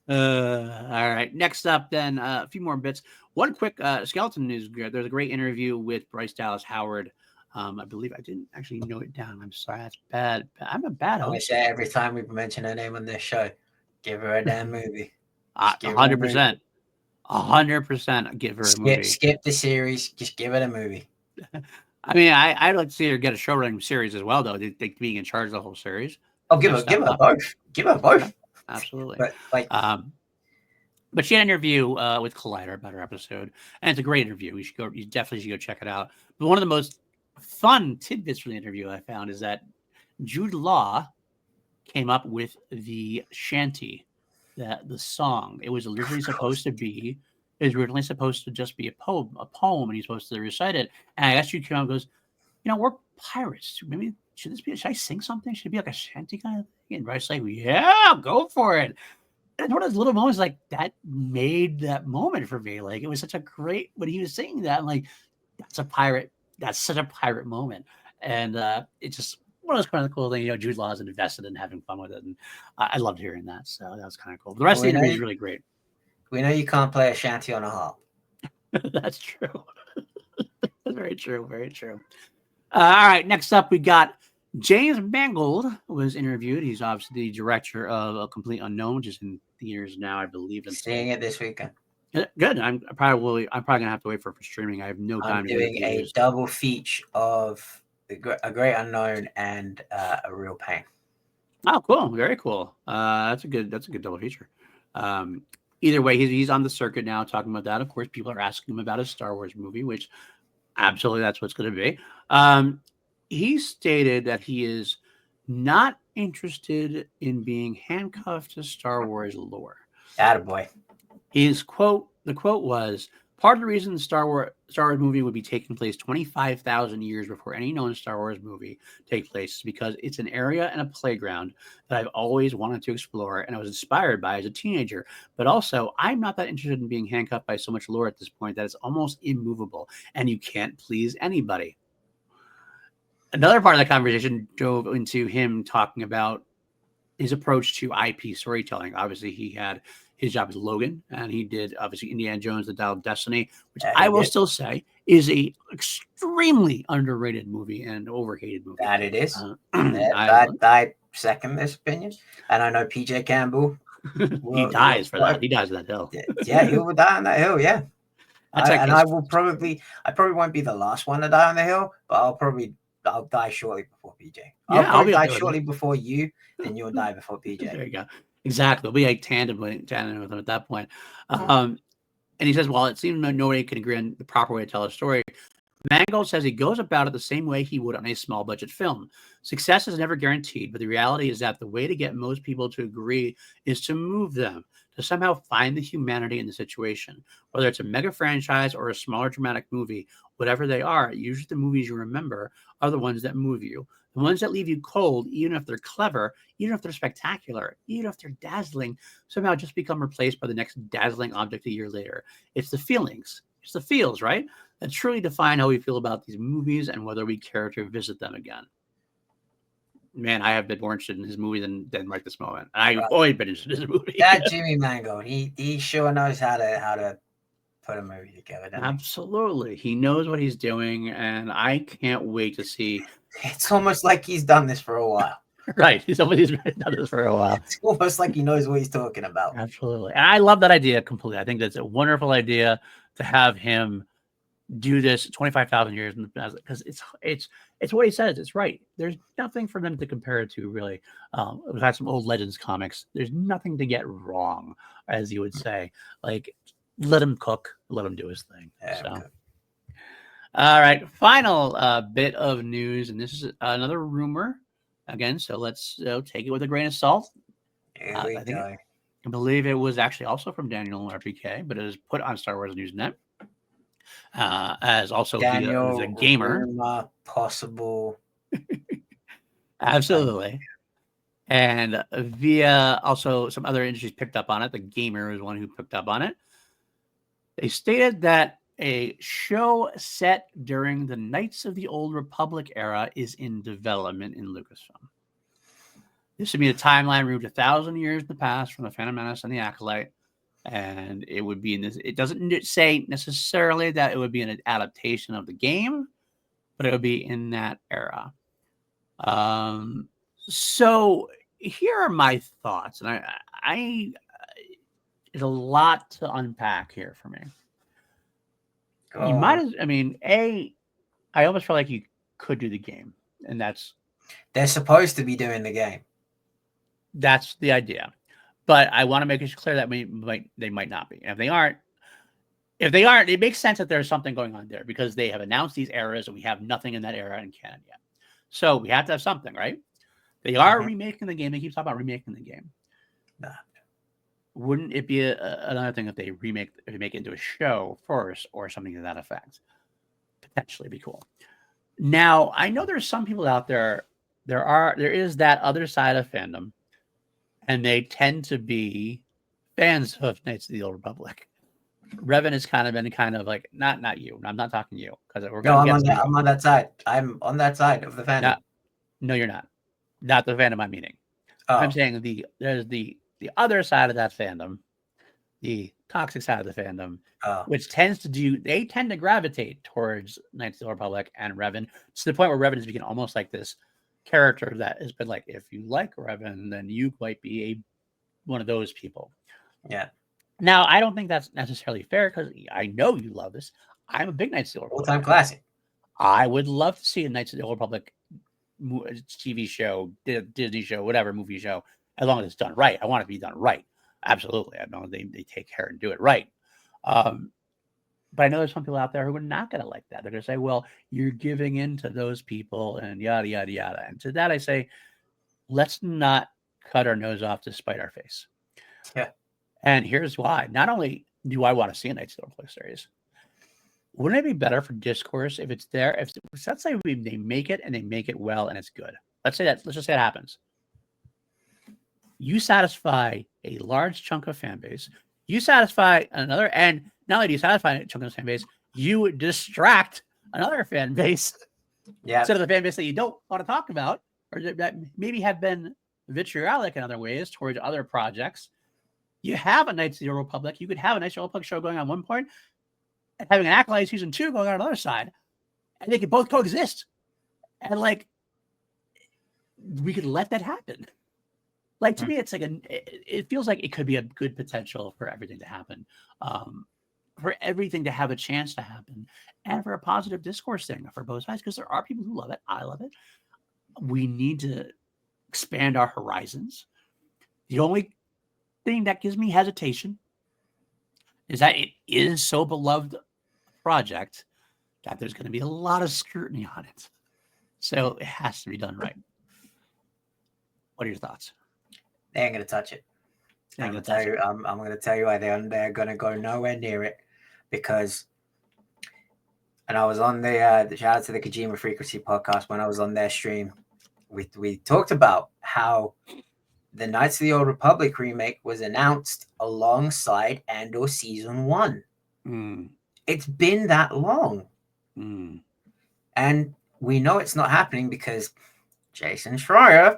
[SPEAKER 1] All right. Next up, then a few more bits. One quick skeleton news. There's a great interview with Bryce Dallas Howard. I believe I didn't actually note it down. I'm sorry. That's bad. I'm a bad host.
[SPEAKER 2] I say every time we mention her name on this show, give her a damn movie.
[SPEAKER 1] 100%. 100% give her a movie.
[SPEAKER 2] Skip the series. Just give it a movie.
[SPEAKER 1] I mean, I'd like to see her get a showrunning series as well, though. They being in charge of the whole series.
[SPEAKER 2] Oh, give her both. Give her both.
[SPEAKER 1] Absolutely.
[SPEAKER 2] But
[SPEAKER 1] she had an interview with Collider about her episode, and it's a great interview. You definitely should go check it out. But one of the most fun tidbits from the interview I found is that Jude Law came up with the shanty, the song. It was originally supposed to just be a poem, and he's supposed to recite it. And I asked Jude came out and goes, we're pirates. Maybe should I sing something? Should it be like a shanty kind of thing? And Bryce's like, yeah, go for it. And one of those little moments like that made that moment for me. Like it was such a great when he was singing that. I'm like, that's such a pirate moment. And it's just one of those kind of cool things. Jude Law is invested in having fun with it, and I loved hearing that. So that was kind of cool. The rest of the interview is really great.
[SPEAKER 2] We know you can't play a shanty on a harp.
[SPEAKER 1] That's true. Very true. Very true. All right. Next up, we got James Mangold was interviewed. He's obviously the director of A Complete Unknown, which is in theaters now, I believe.
[SPEAKER 2] Seeing it this weekend.
[SPEAKER 1] Good. I'm probably gonna have to wait for streaming. I have no time.
[SPEAKER 2] I'm doing a double feature of A Great Unknown and A Real Pain.
[SPEAKER 1] Oh, cool! Very cool. That's a good double feature. Either way, he's on the circuit now talking about that. Of course, people are asking him about a Star Wars movie, which absolutely that's what's going to be. He stated that he is not interested in being handcuffed to Star Wars lore.
[SPEAKER 2] Attaboy.
[SPEAKER 1] The quote was, part of the reason the Star Wars movie would be taking place 25,000 years before any known Star Wars movie take place is because it's an area and a playground that I've always wanted to explore and I was inspired by as a teenager. But also, I'm not that interested in being handcuffed by so much lore at this point that it's almost immovable and you can't please anybody. Another part of the conversation dove into him talking about his approach to IP storytelling. Obviously, he had his job as Logan, and he did obviously Indiana Jones: The Dial of Destiny, which I will still say is a extremely underrated movie and overhated movie.
[SPEAKER 2] That it is. I second this opinion, and I know PJ Campbell.
[SPEAKER 1] He dies for that. He dies on that hill.
[SPEAKER 2] Yeah, he will die on that hill. Yeah. I probably won't be the last one to die on the hill, but I'll die shortly before PJ.
[SPEAKER 1] Yeah,
[SPEAKER 2] I'll probably die
[SPEAKER 1] okay
[SPEAKER 2] shortly before you, then you'll die before PJ.
[SPEAKER 1] There you go. Exactly. We'll be like tandem with him at that point. And he says, while it seems nobody can agree on the proper way to tell a story, Mangold says he goes about it the same way he would on a small budget film. Success is never guaranteed, but the reality is that the way to get most people to agree is to move them, to somehow find the humanity in the situation. Whether it's a mega franchise or a smaller dramatic movie, whatever they are, usually the movies you remember are the ones that move you. The ones that leave you cold, even if they're clever, even if they're spectacular, even if they're dazzling, somehow just become replaced by the next dazzling object a year later. It's the feelings. It's the feels, right? That truly define how we feel about these movies and whether we care to visit them again. Man, I have been more interested in his movie than right this moment. I've always been interested in his movie.
[SPEAKER 2] That Jimmy Mangold, he sure knows how to put a movie together.
[SPEAKER 1] Absolutely. He knows what he's doing, and I can't wait to see.
[SPEAKER 2] It's almost like he's done this for a while.
[SPEAKER 1] Right. He's done this for a while.
[SPEAKER 2] It's almost like he knows what he's talking about.
[SPEAKER 1] Absolutely. And I love that idea completely. I think that's a wonderful idea to have him do this 25,000 years in the past, because it's what he says. It's right. There's nothing for them to compare it to, really. We've had some old Legends comics. There's nothing to get wrong, as you would say. Like, let him cook, let him do his thing.
[SPEAKER 2] Yeah,
[SPEAKER 1] so,
[SPEAKER 2] okay.
[SPEAKER 1] All right, final bit of news, and this is another rumor again. So let's take it with a grain of salt.
[SPEAKER 2] Here we go.
[SPEAKER 1] I believe it was actually also from Daniel RPK, but it was put on Star Wars Newsnet. As also
[SPEAKER 2] Daniel,
[SPEAKER 1] a gamer,
[SPEAKER 2] possible.
[SPEAKER 1] Absolutely. And via also some other industries picked up on it. The gamer was one who picked up on it. They stated that a show set during the Knights of the Old Republic era is in development in Lucasfilm. This would be a timeline moved 1,000 years in the past from the Phantom Menace and the Acolyte. And it would be in this. It doesn't say necessarily that it would be an adaptation of the game, but it would be in that era. So here are my thoughts, and I there's a lot to unpack here for me. You might as, I almost feel like you could do the game, and
[SPEAKER 2] they're supposed to be doing the game.
[SPEAKER 1] That's the idea. But I want to make it clear that they might not be. And if they aren't, it makes sense that there's something going on there, because they have announced these eras and we have nothing in that era in canon yet. So we have to have something, right? They are remaking the game. They keep talking about remaking the game.
[SPEAKER 2] Nah.
[SPEAKER 1] Wouldn't it be another thing if they make it into a show first or something to that effect? Potentially be cool. Now, I know there's some people out there. There is that other side of fandom, and they tend to be fans of Knights of the Old Republic. Revan has been like, not you. I'm not talking to you, because
[SPEAKER 2] I'm on that side. I'm on that side of the fandom.
[SPEAKER 1] No, you're not. Not the fandom I'm meaning.
[SPEAKER 2] Oh.
[SPEAKER 1] I'm saying there's the other side of that fandom, the toxic side of the fandom, which tend to gravitate towards Knights of the Old Republic and Revan, to the point where Revan has become almost like this character that has been like, if you like Revan, then you might be one of those people.
[SPEAKER 2] Yeah.
[SPEAKER 1] Now, I don't think that's necessarily fair, because I know you love this. I'm a big Knights of the Old Republic.
[SPEAKER 2] All-time classic.
[SPEAKER 1] I would love to see a Knights of the Old Republic TV show, Disney show, whatever movie show, as long as it's done right. I want it to be done right. Absolutely. I know they take care and do it right. But I know there's some people out there who are not going to like that. They're going to say, well, you're giving in to those people and yada, yada, yada. And to that, I say, let's not cut our nose off to spite our face.
[SPEAKER 2] Yeah.
[SPEAKER 1] And here's why. Not only do I want to see a Knights of the Old Republic series, wouldn't it be better for discourse if it's there? If let's say they make it and they make it well and it's good. Let's just say it happens. You satisfy a large chunk of fan base. You satisfy another, and not only do you satisfy a chunk of the fan base, you distract another fan base.
[SPEAKER 2] Yeah.
[SPEAKER 1] Instead of the fan base that you don't want to talk about, or that maybe have been vitriolic in other ways towards other projects. You have a Knights of the Old Republic. You could have a Knights of the Old Republic show going on one point, and having an Acolyte season 2 going on the other side, and they could both coexist. And we could let that happen. To me, it's like it feels like it could be a good potential for everything to happen. for everything to have a chance to happen and for a positive discourse thing for both sides, because there are people who love it. I love it. We need to expand our horizons. The only thing that gives me hesitation is that it is so beloved a project that there's going to be a lot of scrutiny on it. So it has to be done right. What are your thoughts?
[SPEAKER 2] They ain't gonna touch it. I'm gonna tell you. I'm gonna tell you why they're gonna go nowhere near it, because. And I was on the shout out to the Kojima Frequency podcast when I was on their stream. We talked about how the Knights of the Old Republic remake was announced alongside Andor Season 1. It's been that long. And we know it's not happening because Jason Schreier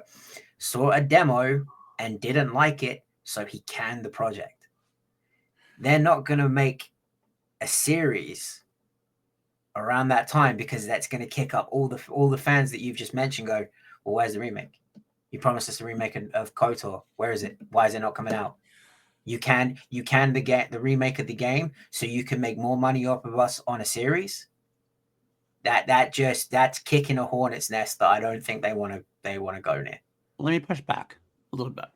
[SPEAKER 2] saw a demo and didn't like it, so he canned the project. They're not going to make a series around that time because that's going to kick up all the fans that you've just mentioned. Go, well, where's the remake? You promised us a remake of KoTOR. Where is it? Why is it not coming out? You can the remake of the game so you can make more money off of us on a series. That's kicking a hornet's nest that I don't think they want to go near.
[SPEAKER 1] Let me push back a little bit.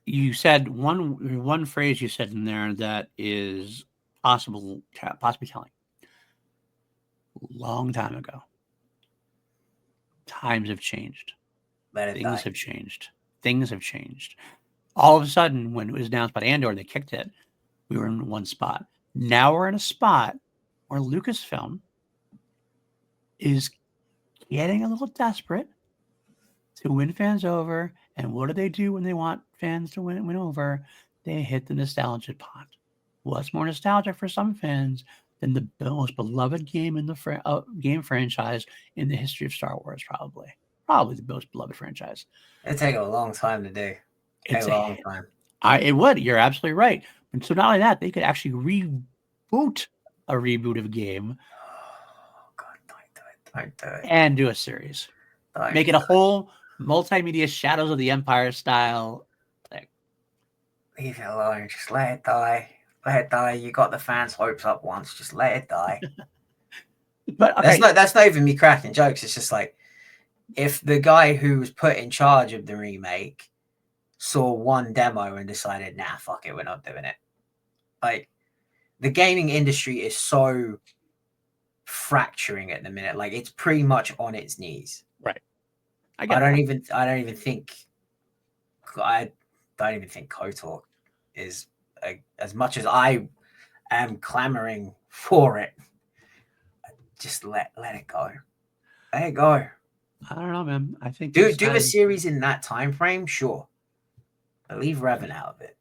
[SPEAKER 1] You said one phrase you said in there that is possibly telling. Long time ago. Times have changed. Things have changed. All of a sudden, when it was announced by Andor, they kicked it. We were in one spot. Now we're in a spot where Lucasfilm is getting a little desperate to win fans over. And what do they do when they want fans to win over? They hit the nostalgia pot. What's more nostalgic for some fans than the most beloved game in the game franchise in the history of Star Wars? Probably the most beloved franchise.
[SPEAKER 2] It'd take a long time to do. It's a long time.
[SPEAKER 1] It would. You're absolutely right. And so not only that, they could actually reboot a reboot of a game.
[SPEAKER 2] Oh God, don't do it.
[SPEAKER 1] And do a series. Make it a whole multimedia Shadows of the Empire style thing.
[SPEAKER 2] Leave it alone. Just let it die. Let it die. You got the fans' hopes up once. Just let it die.
[SPEAKER 1] But okay.
[SPEAKER 2] That's not even me cracking jokes. It's just like, if the guy who was put in charge of the remake saw one demo and decided, nah, fuck it, we're not doing it. Like, the gaming industry is so fracturing at the minute. Like, it's pretty much on its knees.
[SPEAKER 1] Right.
[SPEAKER 2] I don't even think KoTOR is as much as I am clamoring for it. Just let it go. Let it go.
[SPEAKER 1] I don't know, man. I think
[SPEAKER 2] do a series in that time frame, sure. But leave Revan out of it.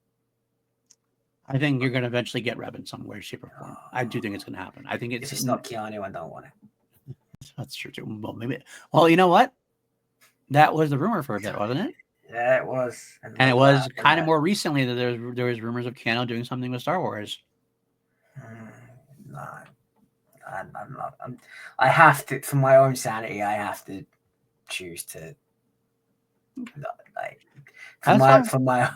[SPEAKER 1] I think you're going to eventually get Revan somewhere, shape, or form. I do think it's going to happen. I think
[SPEAKER 2] if it's not Keanu, I don't want it.
[SPEAKER 1] That's true too. Well, maybe. Well, you know what? That was the rumor for a bit, wasn't it?
[SPEAKER 2] Yeah, it was.
[SPEAKER 1] And it was kind of more recently that there was rumors of Keanu doing something with Star Wars.
[SPEAKER 2] No, I'm not. I have to, for my own sanity, I have to choose to. Like, for my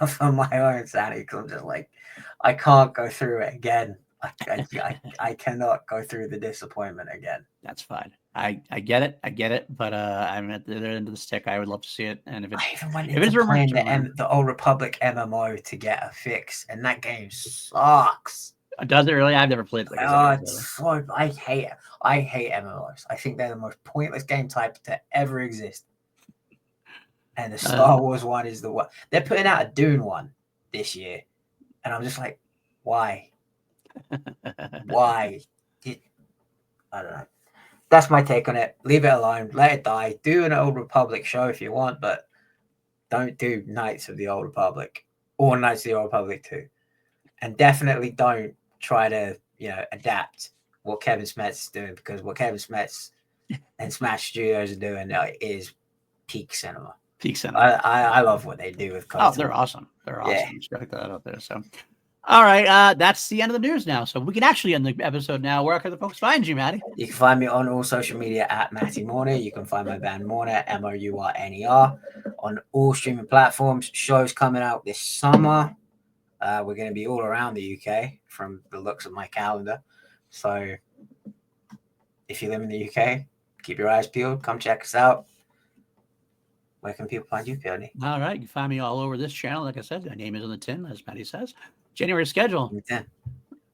[SPEAKER 2] own sanity, because I'm just like, I can't go through it again. I cannot go through the disappointment again.
[SPEAKER 1] That's fine. I get it. But I'm at the other end of the stick. I would love to see it. And if it's
[SPEAKER 2] playing the Old Republic MMO to get a fix, and that game sucks.
[SPEAKER 1] Does it really? I've never played.
[SPEAKER 2] I hate it. I hate MMOs. I think they're the most pointless game type to ever exist. And the Star Wars one is the one. They're putting out a Dune one this year, and I'm just like, why? Why? I don't know. That's my take on it. Leave it alone. Let it die. Do an Old Republic show if you want, but don't do Knights of the Old Republic or Knights of the Old Republic 2. And definitely don't try to, adapt what Kevin Smets is doing, because what Kevin Smets and Smash Studios are doing is peak cinema. I love what they do with KoTOR.
[SPEAKER 1] Oh, they're awesome. They're awesome. Yeah. Just gotta put that out there. So, all right, that's the end of the news now. So we can actually end the episode now. Where can the folks find you, Matty?
[SPEAKER 2] You can find me on all social media at Matty Mourner. You can find my band Mourner, Mourner, on all streaming platforms. Shows coming out this summer. We're going to be all around the UK from the looks of my calendar. So if you live in the UK, keep your eyes peeled. Come check us out. Where can people find you, PLD?
[SPEAKER 1] All right. You can find me all over this channel. Like I said, my name is on the tin, as Matty says. January schedule.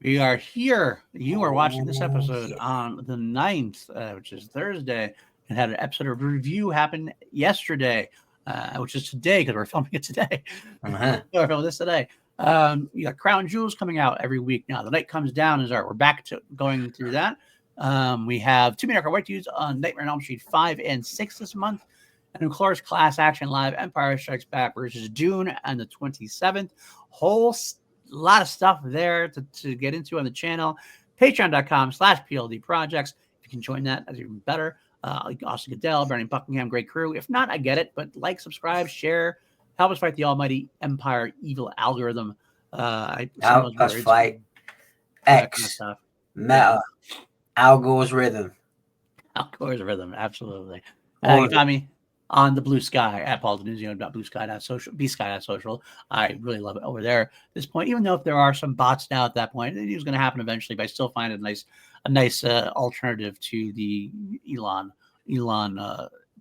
[SPEAKER 1] We are here. You are watching this episode on the 9th, which is Thursday, and had an episode of review happen yesterday, which is today because we're filming it today. We're filming this today. You got Crown Jewels coming out every week now. The Night Comes Down is we're back to going through that. We have Two Minute White Dudes on Nightmare on Elm Street 5 and 6 this month. And of course, Class Action Live Empire Strikes Back versus Dune on the 27th. Whole lot of stuff there to get into on the channel. Patreon.com/PLD Projects. If you can join that, that's even better. Austin Goodell, Bernie Buckingham, great crew. If not, I get it. But like, subscribe, share, help us fight the almighty Empire evil algorithm.
[SPEAKER 2] Help us fight X, kind of Meta, Al Gore's rhythm.
[SPEAKER 1] Al Gore's rhythm, absolutely. You find me on the Blue Sky at pauldenuzio.bluesky.social, bsky.social. I really love it over there at this point, even though if there are some bots now at that point, it was going to happen eventually, but I still find it a nice alternative to the Elon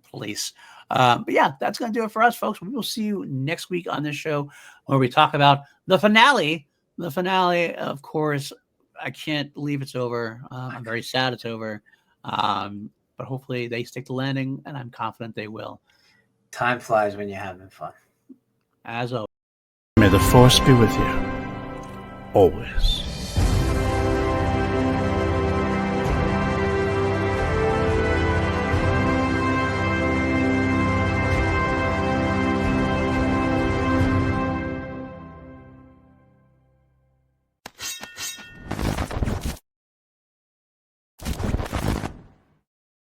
[SPEAKER 1] place. But yeah, that's going to do it for us, folks. We will see you next week on this show where we talk about the finale. The finale, of course, I can't believe it's over. I'm very sad it's over. But hopefully they stick to landing, and I'm confident they will.
[SPEAKER 2] Time flies when you're having fun.
[SPEAKER 1] As always.
[SPEAKER 3] May the Force be with you. Always.